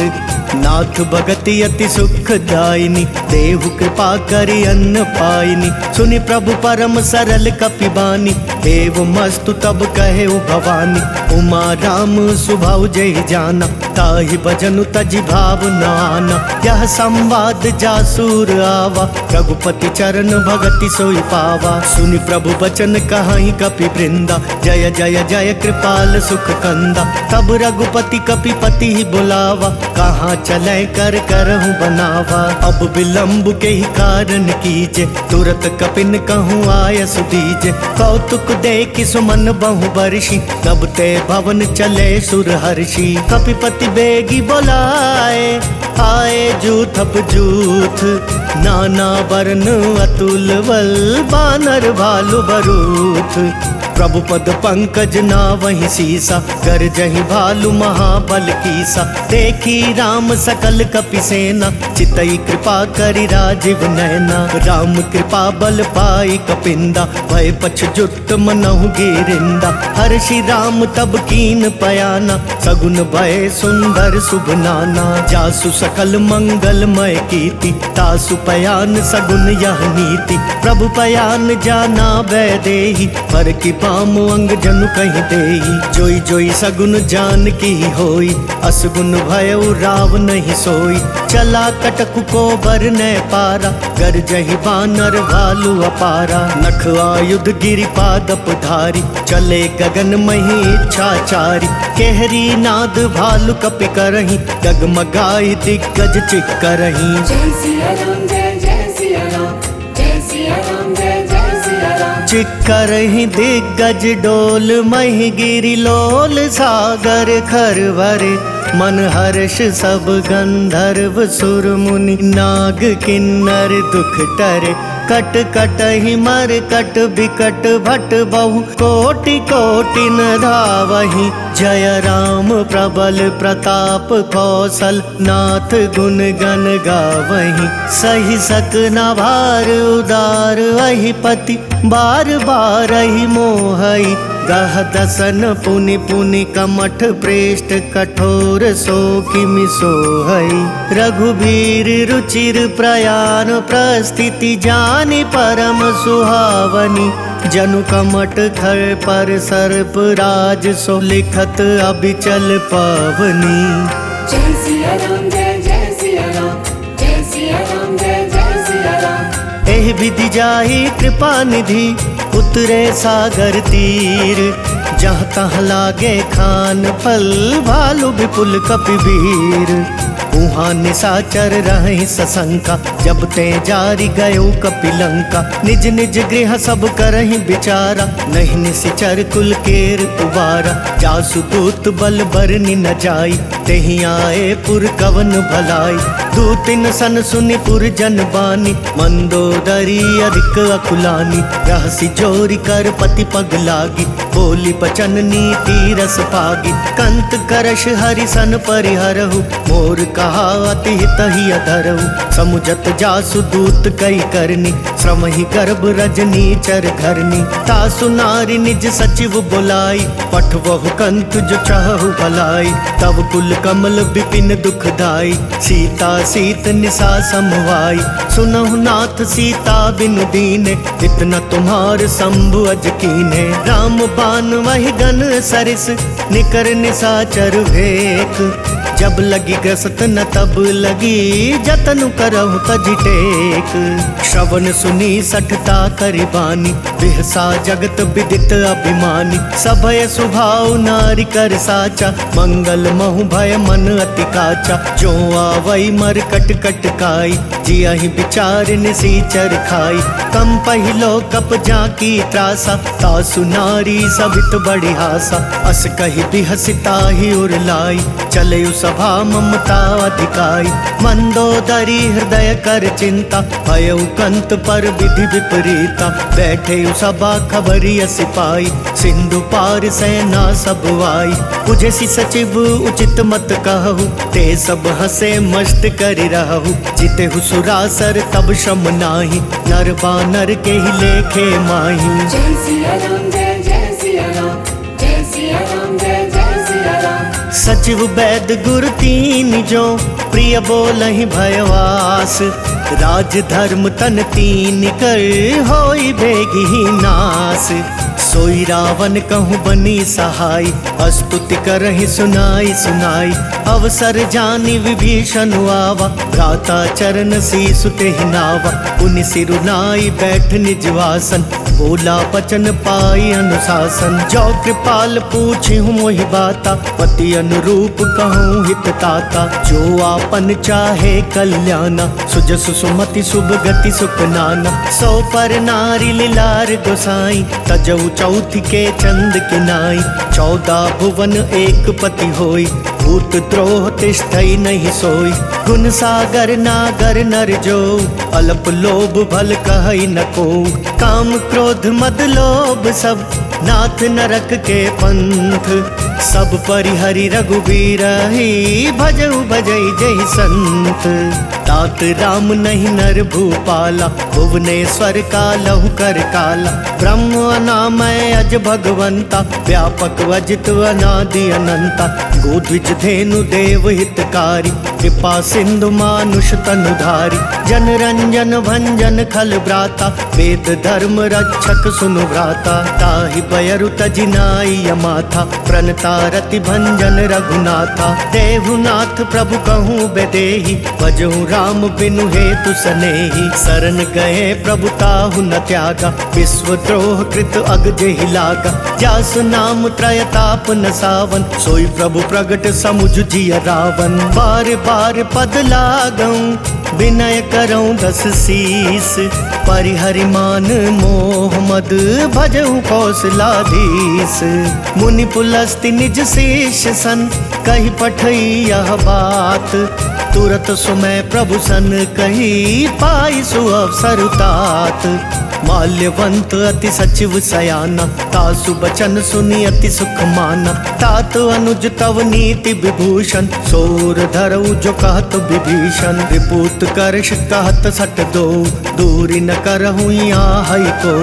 नाथ भगति अति सुखदायिनी, देहु कृपा करि अन्न पाइनी। सुनि प्रभु परम सरल कपिबानी, देव मस्तु तब कहे भवानी। उमा राम सुभाव जय जाना, ताहि भजनु तजि भाव न आना। यह संवाद जासूर आवा, रघुपति चरण भगति सोई पावा। सुनि प्रभु बचन कहाई कपि वृंदा, जय जय जय कृपाल सुख कंदा। तब रघुपति कपिपति ही बुलावा, कहाँ चले कर करहूँ बनावा। अब विलम्ब के ही कारण कीजे, तुरत कपिन कहूँ आय सुदीजे। कौतुक देख सुमन बहु बरसी, तब ते भवन चले सुर हर्षि। कपिपति बेगी बोलाए, आए जूथप जूथ, नाना वर्ण अतुल बल, बानर भालु बरूथ। प्रभु पद पंकज ना वही सीसा, गरजहि भालु महाबल कीसा। देखी राम सकल कपि सेना, चितई कृपा करि राजीव नैना। राम कृपा बल पाई कपिंदा, भय पछ जुट मनहु गिरिंदा। हर्षि राम तब कीन पयाना, सगुन भय सुंदर शुभ नाना। जासु सकल मंगलमय कीर्ति, तासु पयान सगुन यह नीति। प्रभु पयान जाना वैदेही, पर की पाम अंग जनु कहीं देही। जोई जोई सगुन जान की होई, असगुन भयउ राव नहीं सोई। चला कटकु को बर न पारा, गरजहि बानर भालु अपारा। नख आयुध गिरि पादप धारी, चले गगन मही इच्छाचारी। केहरी नाद भालु कपि करही, डगमगाई दिग्गज चिक करही। जय सिया राम जय जय सिया राम, जय सिया राम जय जय सिया राम। चिक्करहि दिग्गज डोल, महि गिरि लोल सागर खरवरे। मन हर्ष सब गंधर्व सुर मुनि, नाग किन्नर दुख टरे। कट कटहि मर कट बिकट भट बहु, कोटि कोटि न धावहि। जय राम प्रबल प्रताप कौशल, नाथ गुण गण गावहि। सही सक न भार उदार अहिपति, बार बार ही मोहई। गह दसन पुनि पुनि कमठ प्रेष्ठ, कठोर सो किमि सोहई। रघुबीर रुचिर प्रयाण प्रस्थिति, जानि परम सुहावनी। जनु कमठ खर पर सर्प राज, सो लिखत अबिचल पावनी। जय सिया राम जय जय सिया राम, जय सिया राम जय जय सिया राम। एहि विधि जाहि कृपा निधि, उतरे सागर तीर। जहाँ तहाँ लागे खान फल, भालु विपुल कपिवीर। उहाँ निशाचर रहि सशंका, जब ते जारी गयो कपिलंका। निज निज गृह सब करहि विचारा, नहीं निशिचर कुल केर उबारा। जासु दूत बल बरनि न जाई, तेहि आए पुर कवन भलाई। दूतिन सन सुनि पुर जन बानी, मंदोदरी अधिक अकुलानी। रहसि जोरी कर पति पग लागी, बोली बचन नीति रस पागी। कंत करश हरि सन परिहरहु, मोर कहा अति हित ही अधरहु। समुझत जासु दूत कई करनी, श्रम ही गर्भ रजनी चर घरनी। तासु नारी निज सचिव बुलाई, पठवहु कंत जो चाहु भलाई। तब कुल कमल विपिन दुखदाई, सीता सीत निशा समवाई। सुनहु नाथ सीता बिनु दीने, इतना तुम्हार शंभु अज कीने। राम बान वही गन सरिस, निकर निशाचर भेक। जब लगी ग्रसत न तब लगी, जतनु करहु तजि टेक। श्रवण सुनी सठता करि बानी, बिहसा जगत विदित अभिमानी। सभय सुभाव नारी कर साचा, मंगल महु भय मन अति काचा। जो आवई मर कट कट काई, जियहि विचार निसीचर खाई। कम पहिलो कप जाकी त्रासा, तासु नारी सबित बड़ी हासा। अस कहि बिहसिता ही उरलाई, चले सभा ममता अधिकाई। मंदोदरी हृदय कर चिंता, भयउ कंत पर विधि विपरीता। बैठे सभा खबरी सिपाही, सिंधु पार सेना सब आई। बुझसि सचिव उचित मत कहु, ते सब हसे मस्त करि रहु। जितेहु सुरासर तब श्रम नाही, नर बानर के ही लेखे माही। जय सिया राम जय जय सिया राम, जय सिया राम जय जय सिया राम। सचिव वैद गुर तीन जो, प्रिय बोलहि भयवास। राज धर्म तन तीन कर, होई बेगी ही नास। सोई रावण कहूँ बनी सहाय, स्तुति करहि सुनाई सुनाई। अवसर जानी विभीषण आवा, भ्राता चरण शीसु तेहि नावा। पुनि सिरु नाई बैठ निज वासन, बोला बचन पाई अनुशासन। जो कृपाल पूछी हूँ मोहि बाता, पति अनुरूप कहूँ हित ताता। जो आपन चाहे कल्याणा, सुजस सुमति शुभ गति सुख नाना। सो पर नारी लीलार गोसाई, तजऊ चौथ के चंद किनाई। 14 भुवन एक पति होई, भूत द्रोह तिष्ठई नहीं सोई। गुण सागर नागर नर जो, अल्प लोभ भल कहई न को। काम क्रोध मद लोभ सब, नाथ नरक के पंथ। सब परिहरि रघुबीर ही, भजऊ भजई जय संत। तात राम नहीं नर भूपाला, भुवनेश्वर कालहु कर काला। ब्रह्म अनामय अज भगवंता, व्यापक वजित अनादि अनंता। गोद्विज धेनु देव हितकारी, कृपा सिंधु मानुष तनुधारी। जन रंजन भंजन खल ब्राता, वेद धर्म रक्षक सुनु व्राता। ताहि बयरु तजिनाई यमाथा, प्रणता रति भंजन रघुनाथा। देहुनाथ प्रभु कहूँ बेदेहि, भजहु राम बिनु हेतु सनेहि। शरण गए प्रभु ताहु न त्यागा, विश्व द्रोह कृत अग जेहि लागा। जासु नाम त्रयताप न सावन, सोई प्रभु प्रगट समुझ जिय रावण। बार बार पद लागऊं, विनय करऊं 10 शीस। परिहरि मान मोह मद, भजहु कौशलाधीश। मुनि पुलस्ति निज शेष सन, कही पठई यह बात। तुरत सुमय प्रभु सन कही, पाई सुअवसर तात। माल्यवंत अति सचिव सयाना, तासु बचन सुनी अति सुख माना। तात अनुज तव नीति विभूषण, सोर धरऊ जो कहत विभीषण। विपूत करश कहत सट दो, दूरी न करहु यहाँ को।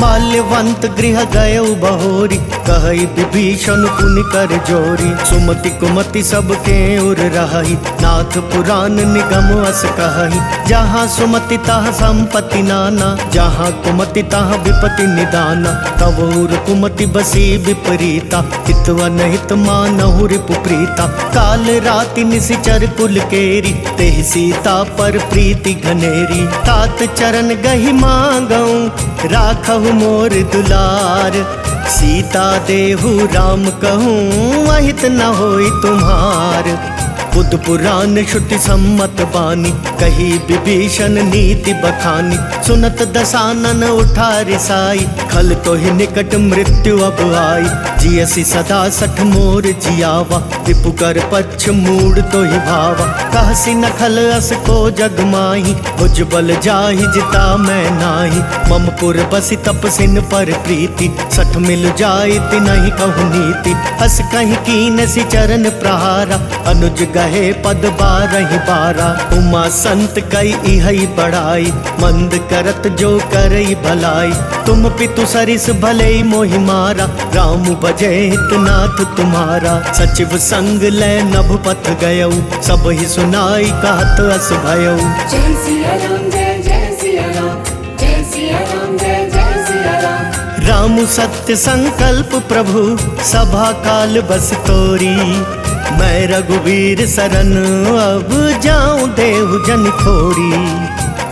माल्यवंत गृह गयऊ बहोरी, कहई विभीषण पुनि कर जोरी। सुमति कुमति सबके उर रही, नाथ पुराण निगम अस कहई। जहाँ सुमति तहाँ संपत्ति नाना, जहाँ कुमति तहाँ विपति निदाना। तवोर कुमति बसी विपरीता, हितवन हित मानहु रिपु प्रीता। काल राति निशिचर कुल केरी, तेहि सीता पर प्रीति घनेरी। तात चरण गहि मांगऊं, राखहु मोर दुलार। सीता देहु राम कहूँ, अहित न होई तुम्हार। बुद्ध पुराण श्रुति सम्मत बानी, कही विभीषण नीति बखानी। सुनत दसानन उठा रिसाई, खल तो ही निकट मृत्यु अब आई। जियसी सदा 60 मोर जियावा, रिपु कर पक्ष मूड तो ही भावा। कहसी न खल अस को जग माही, भुज बल जाहि जिता मैं नाही। मम पुर बसी तपसिन पर प्रीति, 60 मिल जाई तिनहि कहु नीति। हस कहीं कीन सी चरण प्रहारा, अनुज गहे पद 12 12। उमा संत कई इहई बड़ाई, मंद करत जो करई भलाई। तुम पितु सरिस भले मोहि मारा, राम बजे हितनाथ तुम्हारा। सचिव संग ले नभ पथ गयऊ, सब ही सुनाई कहत अस भयऊ। जय सिया राम जय जय सिया राम, जय सिया राम जय जय सिया राम। राम सत्य संकल्प प्रभु, सभा काल बस तोरी। मैं रघुवीर शरण अब जाऊं देहु जन खोरी।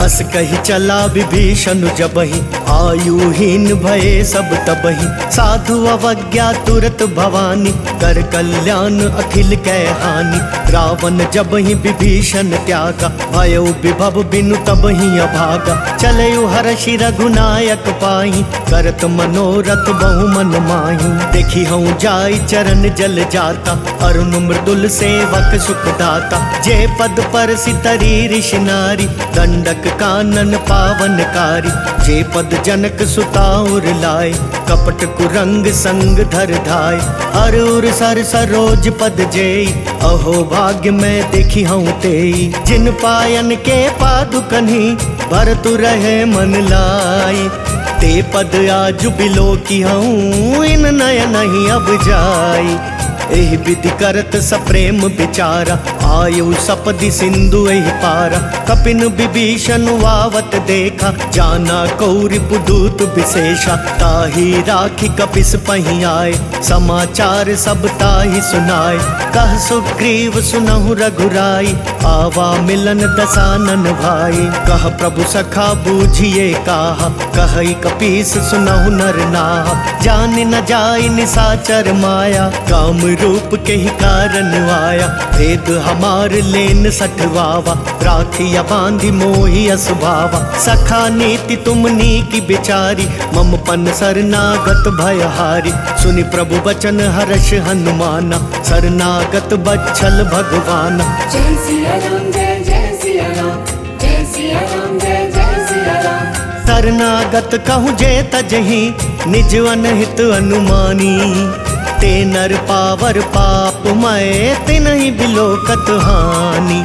अस कही चला विभीषण जबहि, आयुहीन भये सब तबहि। साधु अवज्ञा तुरत भवानी, कर कल्याण अखिल कै हानि। रावण जबहि विभीषण त्यागा, भयो विभव बिनु तबहि अभागा। चलयु हर्षि रघुनायक पाहि, करत मनोरथ बहु मन माहि। देखी हूँ जाई चरण जल जाता, अरुण मृदुल सेवक सुख दाता। जे पद पर सितरी ऋषि नारी, दंडक कानन पावनकारी। जे पद जनक सुताउर लाए, कपट कुरंग संग धर धाय। हर उर सर सरोज पद जेई, अहो भाग्य मैं देखी हूँ तेई। जिन पायन के पादुकन्ही, भरतु रहे मन लाई। ते पद आज बिलो की हूँ, इन नयन नहीं अब जाई। एहि विधि करत सप्रेम विचारा, आयु सपदि सिंधु एहि पारा। कपिन विभीषण वावत देखा, जाना कौरि पुदूत विशेषा। ताहि राखी कपिस पहि आए, समाचार सब ताहि सुनाए। कह सुग्रीव सुनहु रघुराई, आवा मिलन दसानन भाई। कह प्रभु सखा बूझिए काहा, कहई कपीस सुनहु नर नाहा। जान न जाय निसाचर माया, काम रूप के ही कारण आया। भेद हमार लेन सठवावा, राखिया बांधी मोहि असुभावा। सखा नीति तुमनी की बिचारी, मम पन शरणागत भयहारी। सुनि प्रभु बचन हर्ष हनुमाना, शरणागत बच्छल भगवाना। जय सिया राम जय जय सिया राम, जय सिया राम जय जय सिया राम। शरणागत कहूँ जे तजहि, निज अनहित अनुमानी। ते नर पावर पाप मय, तिनहि बिलोकत हानि।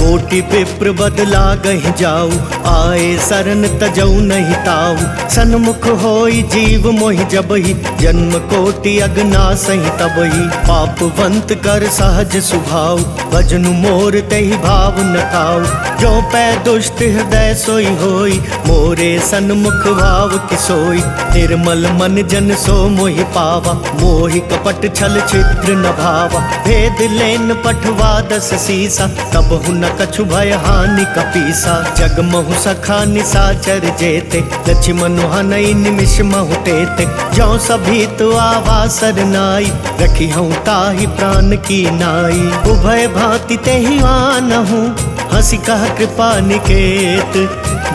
कोटि विप्र बदला गहि जाऊ, आए शरण तजऊ नहीं ताऊ। सन्मुख होई जीव मोहि जबहि, जन्म कोटि अगना सहि तबहि। पापवंत कर सहज सुभाऊ, भजनु मोर तेहि भाव न खाऊ। जो पै दुष्ट हृदय सोई होई, मोरे सन्मुख भाव किसोई। निर्मल मन जन सो मोहि पावा, मोहि कपट छल छिद्र न भावा। भेद लेन पठवा दस सीसा, तब हुन कछु भय हानि कपीसा। जग महु सखा निसाचर जेते, लक्ष्मण हनई निमिष महु तेते। जो सभी तो आवा सरनाई, रखी हूँ ताहि प्राण की नाई। उभय भांति तेहि आनहु, हंसी कह कृपा निकेत।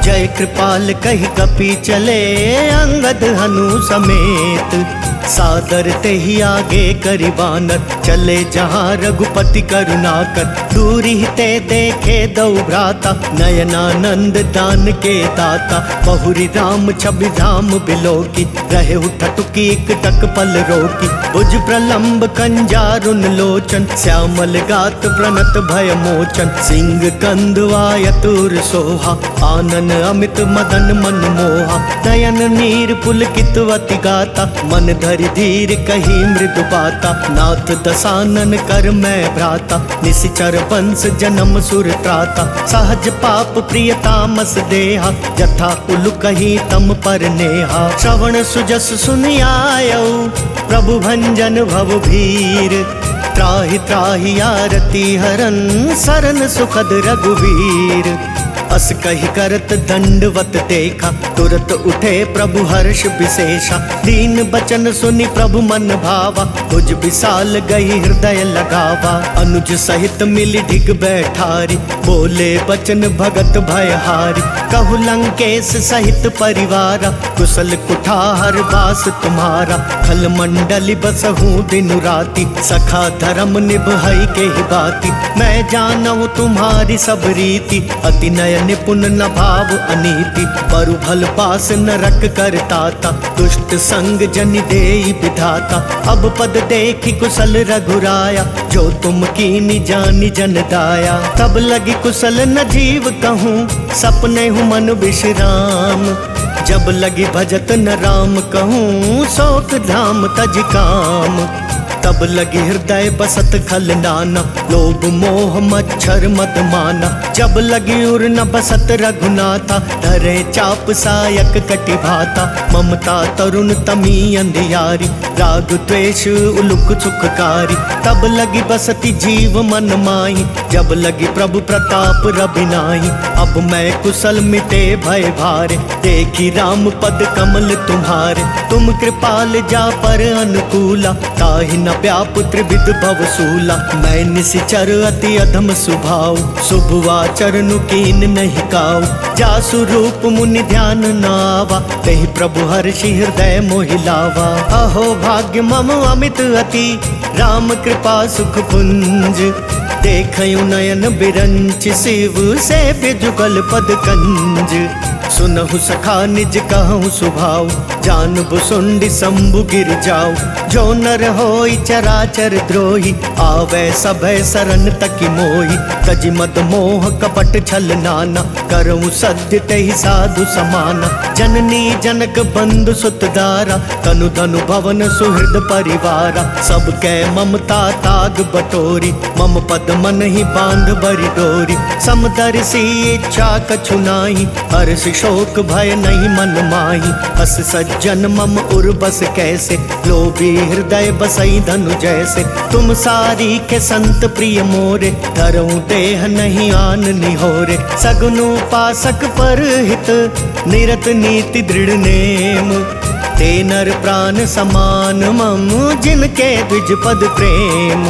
जय कृपाल कहि कपि चले, अंगद हनु समेत। सादर तेहि आगे करि बानर, चले जहाँ रघुपति करुणाकर। दूरी ते देखे दौ भ्राता, नयनानंद दान के दाता। बहुरी राम छवि धाम बिलोकी, रहे ठटुकी एक टक पल रोकी। भुज प्रलंब कंजारुन लोचन, श्यामल गात प्रणत भय मोचन। सिंह कंद वायतुर सोहा, आनन अमित मदन मन मोहा। नयन नीर पुलकित वति गाता, मन धरि धीर कही मृदु बाता। नाथ दसानन कर मैं भ्राता, निशिचर वंश जन्म सुर त्राता। सहज पाप प्रिय तामस देहा, जथा उलु कही तम पर नेहा। श्रवण सुजस सुनि आयौ, प्रभु भंजन भव भीर। त्राहि त्राहि आरती हरन, सरन सुखद रघुवीर। अस कहि करत दंडवत देखा, तुरत उठे प्रभु हर्ष विशेषा। दीन बचन सुनि प्रभु मन भावा, भुज विशाल गई हृदय लगावा। अनुज सहित मिली ढिग बैठारी, बोले बचन भगत भयहारी। कहु लंकेश सहित परिवारा, कुशल कुठार बास तुम्हारा। खल मंडली बसहूँ दिनु राति, सखा धर्म निभई के ही बाती। मैं जानहु तुम्हारी सब रीति, अति नय निपुण न भाव अनीति। बरु भल पास नरक करताता, दुष्ट संग जन देई विधाता। अब पद देखी कुशल रघुराया, जो तुम कीनी जानी जन दाया। तब लगी कुशल न जीव कहूँ, सपने हूँ मन विश्राम। जब लगी भजत न राम कहूँ, शोक धाम तज काम। तब लगी हृदय बसत खल नाना, लोभ मोह मच्छर मद माना। जब लगी उर न बसत रघुनाथा, धरे चाप सायक कटि भाता। ममता तरुण तमी अंधियारी, राग द्वेष उलुक सुखकारी। तब लगी बसती जीव मन माही, जब लगी प्रभु प्रताप रबिनाही। अब मैं कुशल मिटे भय भारे, देखी राम पद कमल तुम्हारे। तुम कृपाल जा पर अनुकूला, ताहि न व्यापुत्र विद भवसूला। मैं निशिचर अति अधम सुभाव, शुभवा चरणु कीन नहीं काऊ। जासु रूप मुनि ध्यान नावा, तहि प्रभु हर्षि हृदय मोहिलावा। अहो भाग्य मम अमित अति, राम कृपा सुख पुंज। देखयु नयन बिरंच शिव, से जुगल पद कंज। सुनहु सखा निज कहूँ सुभाव, जानबु सुंडी शंभु गिर जाऊ। जो नर होई चराचर द्रोही, आवे सभय सरन तकी मोही। तजि मद मोह कपट छल नाना, करऊँ सत्य तेहि साधु समाना। जननी जनक बंधु सुतदारा, तनु धनु भवन सुहृद परिवारा। सब कै ममता ताग बटोरी, मम पद मन ही बांध बरी डोरी। समदर्शी इच्छा कछु नाही, हर्ष शोक भय नहीं मन माही। अस सज्जन मम उर बस कैसे, लोभी हृदय बसई धनु जैसे। तुम सारी के संत प्रिय मोरे, धरऊं देह नहीं आन निहोरे। सगुन उपासक पर हित, निरत नीति दृढ़ नेम। ते नर प्राण समान मम, जिनके द्विज पद प्रेम।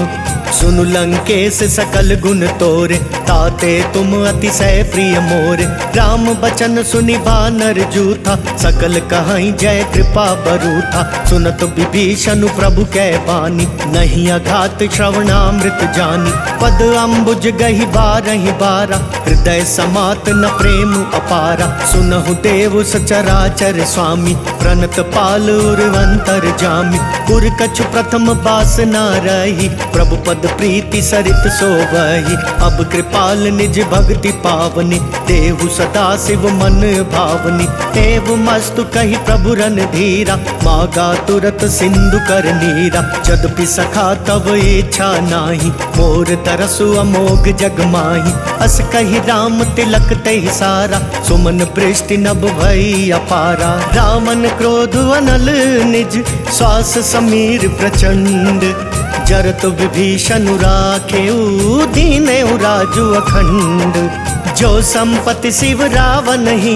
सुनु लंकेश सकल गुण तोरे, ताते तुम अतिशय प्रिय मोरे। राम बचन सुनि बानर जूथा, सकल कहाई जय कृपा बरूथा। सुनत विभीषण प्रभु कै बानी, नहीं अघात श्रवणामृत जानी। पद अम्बुज गहि बारहि बारा, हृदय समात न प्रेम अपारा। सुनहु देव सचराचर स्वामी, प्रणत पाल उर्वंतर जामी। पुर कछु प्रथम बास न रही, प्रभु पद प्रीति सरित सोवही। अब कृपाल निज भक्ति पावनी, देहु सदा शिव मन भावनी। एव मस्तु कही प्रभु रन धीरा, मागा तुरत सिंधु कर नीरा। यद्यपि सखा तब इच्छा नाही, मोर तरसु अमोघ जग माही। अस कही राम तिलक तहि सारा, सुमन पृष्टि नभ भई अपारा। रावण क्रोध अनल निज, श्वास समीर प्रचंड। जरत विभीषण राखेऊ, दीनेऊ राजु अखंड। जो संपत्ति शिव रावण ही,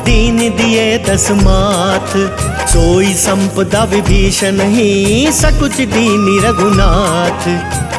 दीन दिए दस माथ। सोई संपदा विभीषण ही, सकुच दीनी रघुनाथ।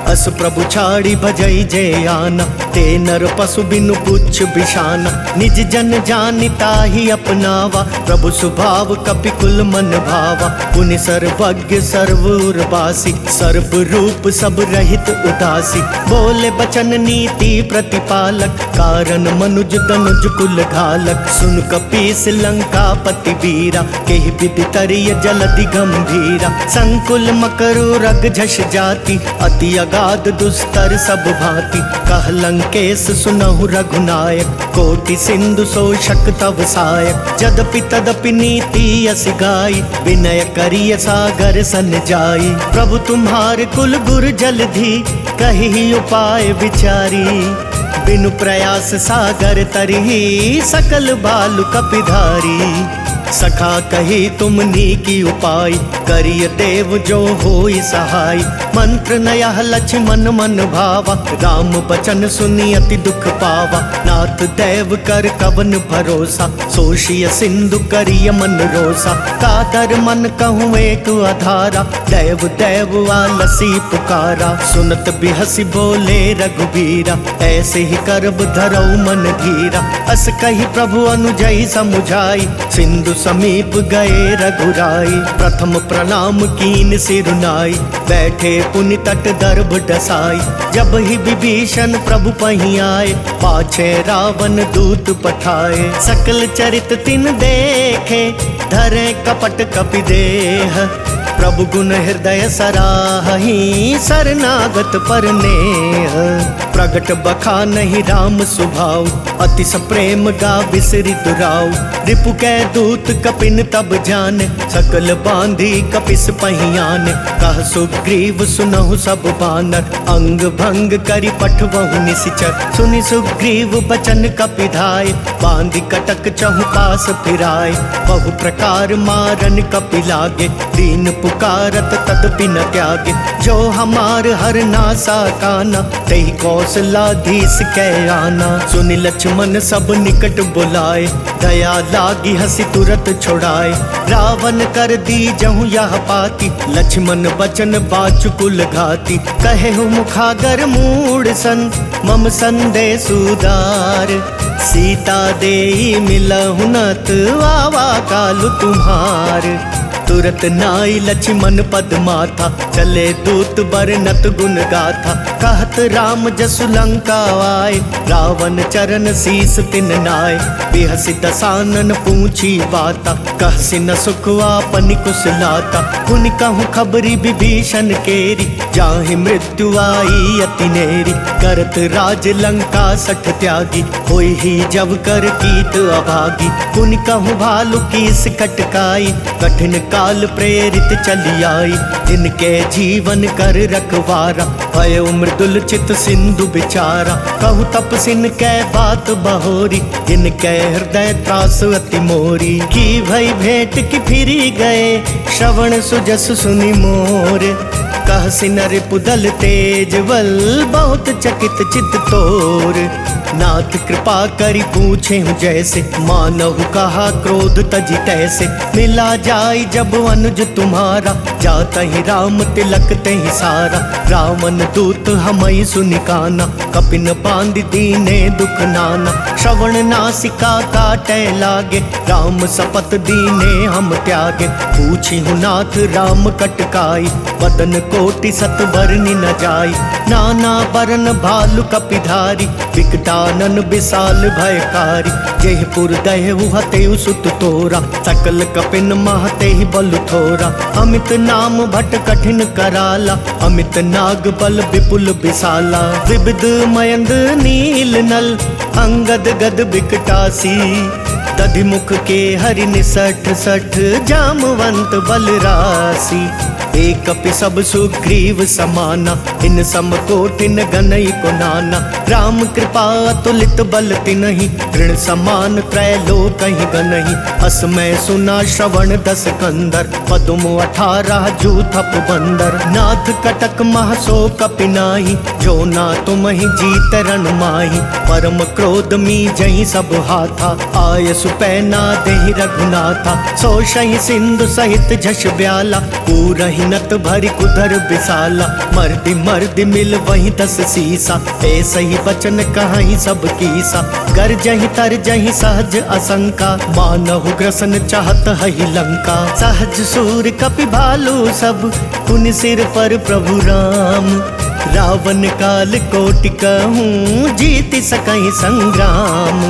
अस प्रभु छाड़ी भजई जय आना, ते नर पशु बिनु पुच्छ बिछाना। निज जन जानिता ही अपनावा, प्रभु स्वभाव कपि कुल मन भावा। पुनि सर्वज्ञ सर्वउर्वासी, सर्व रूप सब रहित उदासी। बोले बचन नीति प्रतिपालक, कारण मनुज तनुज कुल घालक। सुन कपीस लंका पति वीरा, केहि विधि तरिय जलधि गंभीरा। संकुल मकरु रग झष जाति, अति अगाध दुस्तर सब भांति। कह लंकेश सुनहु रघुनायक, कोटि सिंधु शोषक तव सायक। जदपि तदपि नीति यस गाई, विनय करिय सागर सन जाई। प्रभु तुम्हार कुल गुर जलधि, कही उपाय विचारी। बिनु प्रयास सागर तरही, सकल बालु कपिधारी। सखा कही तुमनी की उपाय, करिय देव जो होई सहाय। मंत्र नयह लक्ष्मण मन भावा, राम बचन सुनी अति दुख पावा। नाथ देव कर कवन भरोसा, सोशिय सिंधु करिय मन रोसा। कातर मन कहूँ एक आधारा, देव देव आलसी पुकारा। सुनत बिहसी बोले रघुबीरा, ऐसे ही करब धरऊ मन धीरा। अस कही प्रभु अनुजई समुझाई, सिंधु समीप गए रघुराई। प्रथम प्रणाम कीन सिरुनाई, बैठे पुनि तट दर्भ डसाई। जब ही विभीषण प्रभु पही आए, पाछे रावण दूत पठाए। सकल चरित तिन देखे, धरे कपट कपि देह। प्रभु गुण हृदय सराही, शरणागत पर नेह। प्रगट बखा नहीं राम स्वभाव, अतिश प्रेम गा विसरित राव। रिपु कै दूत कपिन तब जाने, सकल बांधी कपिस पहियाने। कह सुग्रीव सुनहु सब बानर, अंग भंग करि पठवहु निशिचर। सुनि सुग्रीव बचन कपिधाय, बांधी कटक चहु पास फिराय। बहु प्रकार मारन कपि लागे, दीन पुकारत तदपि न त्यागे। जो हमार हर नासा काना, तेहि कौशलाधीश कै आना। सुनि लक्ष्मण सब निकट बुलाए, दया लागी हसी तुरत छुड़ाए। रावण कर दी जहु यह पाती, लक्ष्मण बचन बाचुकुल घाती। कहे हूँ मुखागर मूड सन, मम संदेश उदार। सीता देई मिलहु नत, आवा कालु तुम्हार। तुरत नाई लक्ष्मण पद माथा, चले दूत बरनत गुण गाथा। कहत राम जसु लंका आए, रावण चरण शीस तिन नाय। बिहसि दसानन पूछी बाता, कहसि न सुख आपनि कुशलाता। पुनि कहूँ खबरी विभीषण केरी, जाहि मृत्यु आई अति नेरी। करत राज लंका सठ त्यागी, होई ही जब कर कीट अभागी। पुनि कहूँ भालु कीस कटकाई, कठिन काल प्रेरित चली आई, जिनके जीवन कर रखवारा, भय मृदुल चित सिंधु बिचारा। कहु तपसिन कै बात बहोरी, जिनके हृदय त्रास अति मोरी। की भई भेंट की फिरी गए, श्रवण सुजस सुनि मोर। कहसि नर पुदल तेज बल, बहुत चकित चित तोर। नाथ कृपा करि पूछे हूँ जैसे, मानहु कहा क्रोध तजी तैसे। मिला जाई जब अनुज तुम्हारा, जाता ही राम तिलक ते ही सारा। रावण दूत हमई सुनिकाना, कपिन बांध दीने दुख नाना। श्रवण नासिका काटे लागे, राम सपत दीने हम त्यागे। पूछी हूँ नाथ राम कटकाई, बदन कोटि सत बरनि न जाई। नाना बरन भालु कपिधारी, विकटानन विशाल भयकारी। जेहपुर दहेहु हतेउ सुत तोरा, सकल कपिन महते ही बल थोरा। अमित नाम भट कठिन कराला, अमित नाग बल विपुल विशाला। विविध मयंद नील नल, अंगद गद विकटासी। दधिमुख के हरि निसठ सठ, जामवंत बलरासी। एक कपि सब सुग्रीव समाना, इन सम कोटिन गनई को नाना। राम कृपा अतुलित बल तिनहि, ऋण समान त्रैलोक कहीं गनहि। अस मैं सुना श्रवण दस कंदर, पदुम 18 जूथप बंदर। नाथ कटक महसो कपि नाही, जो ना तुम ही जीत रण माही। परम क्रोध मी जही सब हाथा, आय सुपैना देहि रघुनाथा। सो सही सिंधु सहित झष ब्याला, पूरहि नत भरी कुधर विशाला। मर्दि मर्दि मिल वही 10 सीसा, ऐसे ही वचन कहीं सब कीसा। गर जही तर जही सहज असंका, मानहु ग्रसन चाहत हई लंका। सहज सूर कपि भालू सब, पुनि सिर पर प्रभु राम। रावण काल कोटि कहूँ, जीति सकहि संग्राम।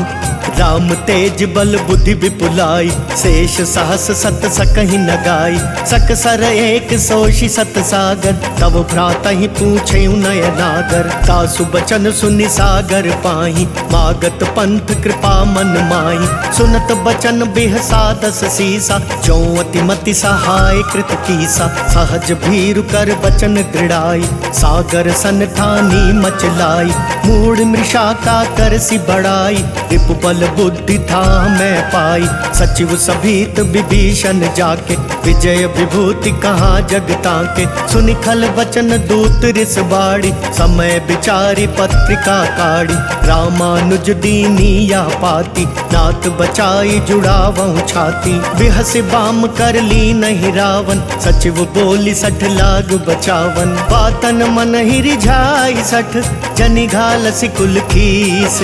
राम तेज बल बुद्धि विपुलाई, शेष सहस सत सकहि न गाई। सकसर एक सोषि सत सागर, तब भ्रातहि पूछे नय नागर। तासु बचन सुनि सागर पाही, मागत पंथ कृपा मन माही। सुनत बचन बिहसा 10 सीसा, जो अति मति सहाय कृत कीसा। सहज भीरु कर बचन दृढ़ाई, सागर सन ठानी मचलाई। मूढ़ मृषा का कर सी बढ़ाई, रिपु बल बुद्धि था मैं पाई। सचिव सभीत विभीषण जाके, विजय विभूति कहाँ जगता के। सुनि खल वचन दूत रिस बाड़ी, समय विचारी पत्रिका काढ़ी। रामानुज दीनी या पाती, नाथ बचाई जुड़ावहु छाती। बिहस बाम कर ली नहीं रावण, सचिव बोली 60 लाग बचावन। बातन मन ही रिझाई 60, जनि घाल सिकुल खीस।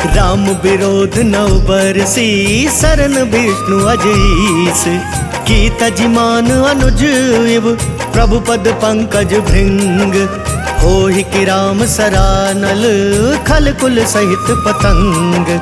राम विरोध नौ बरसी, सरन विष्णु अजीस। की तजिमान अनुज इव, प्रभु पद पंकज भृंग। होहि कि राम सरानल, खल कुल सहित पतंग।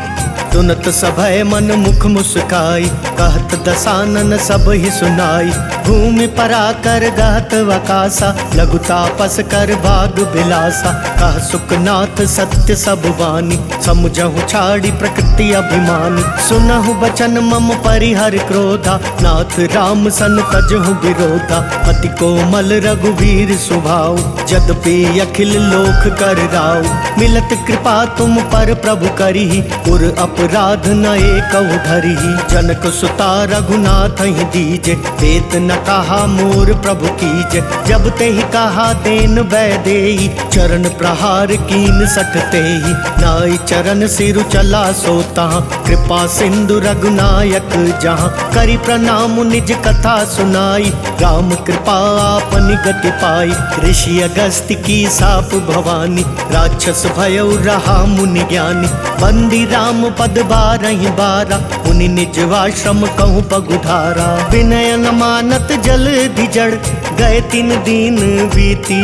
तुनत सभय मन मुख मुस्काई, कहत दसानन सब ही सुनाई। भूमि पराकर गहत वकासा, लघु तापस कर भाग बिलासा। कह सुखनाथ सत्य सब वाणी, समुझहु छाड़ी प्रकृति अभिमानी। सुनहु बचन मम परिहर क्रोधा, नाथ राम सन तजहु विरोधा। अति कोमल रघुवीर सुभाऊ, यद्यपि अखिल लोक कर राऊ। मिलत कृपा तुम पर प्रभु करिहि, उर अपराध न एकहु धरिहि। जनक सुता रघुनाथ ही दीजे, वेत न कहा मोर प्रभु कीजे। जब ते ही कहा देन वैदेही, चरण प्रहार कीन 60 तेहि। नाई चरण सिरु चला सोता, कृपा सिंधु रघुनायक जहाँ। करि प्रणाम निज कथा सुनाई, राम कृपा आपनि गति पाई। ऋषि अगस्त्य की साप भवानी, राक्षस भयउ रहा मुनि ज्ञानी। बंदी राम पद 12 बारा, मुनि निज आश्रम कहूँ पगुधारा। विनय न मानत जल धिजड़, गए 3 दिन बीती।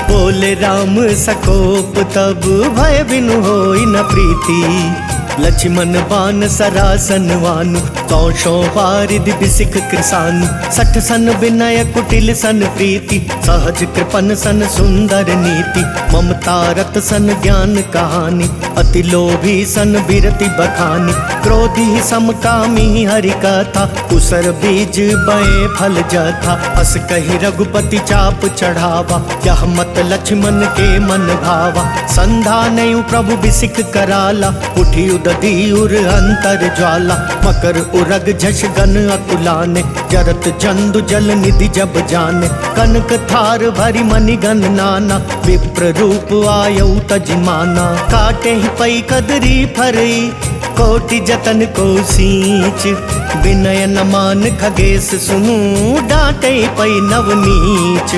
बोले राम सकोप तब, भय बिनु होई न प्रीति। लक्ष्मण बान सरासन वानु, 100 बारिद बिसिख कृसानु। 60 सन विनय कुटिल सन प्रीति, सहज कृपन सन सुंदर नीति। ममता रत सन ज्ञान कहानी, अति लोभी सन बिरति बखानी। क्रोधी समकामी हरि कथा, उसर बीज बए फल जथा। अस कही रघुपति चाप चढ़ावा, यह मत लक्ष्मण के मन भावा। संधा नयु प्रभु बिसिख कराला, उठी उदधी उर अंतर ज्वाला। मकर उरग झष गन अकुलाने, जरत जंदु जल निधि जब जाने। कनक थार भरी मणिगन नाना, विप्र रूप आयौ तजमाना। काटे ही पई कदरी फरई, कोटि जतन को सींच। विनय न मान खगेश सुनु, डांटे पई नवनीच।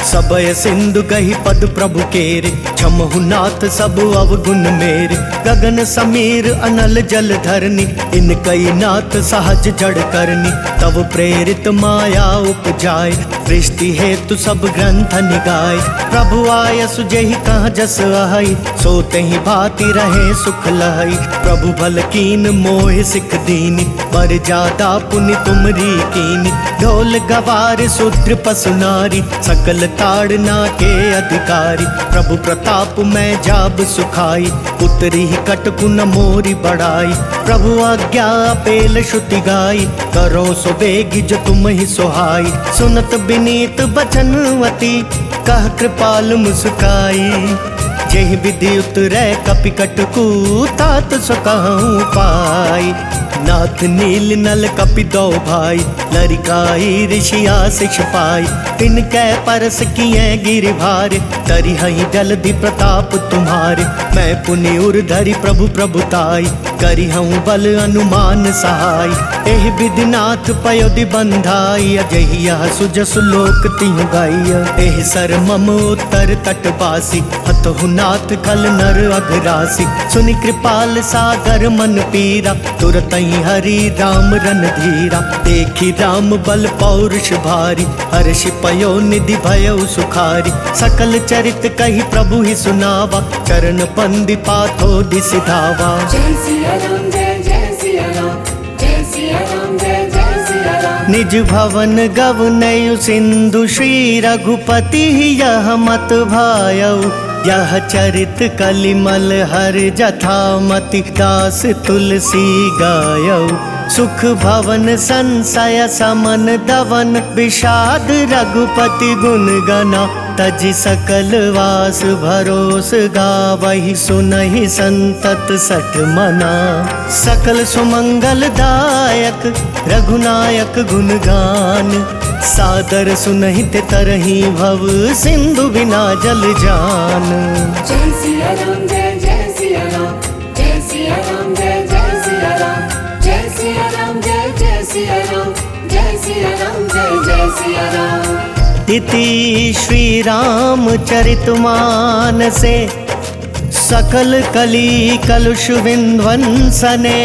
सबय सिंधु गही पद प्रभु केरे, क्षमहु नाथ सब अवगुण मेरे। गगन समीर अनल जल धरनी, इन कई नाथ सहज जड़ करनी। तब प्रेरित माया उपजाय, सृष्टि हेतु सब ग्रंथ निगाय। प्रभु आय सुजहि कहाँ जस अहै, सोते ही भांति रहे सुख लहै। प्रभु भल कीन मोह सिख दीनी, बर जादा पुनि तुमरी कीनी। ढोल गवार शूद्र पशु नारी, सकल ताड़ना के अधिकारी। प्रभु प्रताप में जाब सुखाई, उतरी ही कटकु न मोरी बढ़ाई। प्रभु आज्ञा पेल श्रुति गाई, करो सो बेगी जो तुम ही सुहाई। सुनत विनीत बचनवती, कह कृपाल मुस्काई। जेहि विधि उतरै कपि कटकु, तात सो कहूँ पाई। नाथ नील नल कपि दो भाई, लरिकाई ऋषि आशिष पाई। तिनकै परस किए गिर भारे, तरि हई जलधि प्रताप तुम्हारे। मैं पुनि उर धरि प्रभु प्रभुताई, करि हूँ बल अनुमान सहाय। एहि विधि नाथ पयोधि बंधाई, अजहि यह सुजसु लोक तिहु गाइया। एहि सर मम उत्तर तटवासी, हतहु नाथ खल नर अघरासी। सुनि कृपाल सागर मन पीरा, तुरत हरि राम रन धीरा। देखी राम बल पौरुष भारी, हर्षि पयो निधि भयो सुखारी। सकल चरित कही प्रभु ही सुनावा, चरण बंदी पाथो दिसि धावा। जय सिया राम जय जय सिया राम, जय सिया राम जय जय सिया राम। निज भवन गवनयु सिंधु, श्री रघुपति यह मत भायउ। यह चरित कलिमल हर जथा मति, दास तुलसी गायौ। सुख भवन संशय समन दवन, विषाद रघुपति गुण गना। तजि सकल वास भरोस गावहि, सुनहि संतत सठ मना। सकल सुमंगल दायक रघुनायक गुण गान, सादर सुनहित तरहि भव सिंधु बिना जल जान। जय सिया राम जय जय सिया राम, जय सिया राम जय जय सिया राम। जय सिया राम जय जय सिया राम, जय सिया राम जय जय सिया राम। इति श्री राम चरित मानसे, सकल कली कलुष विध्वंसने।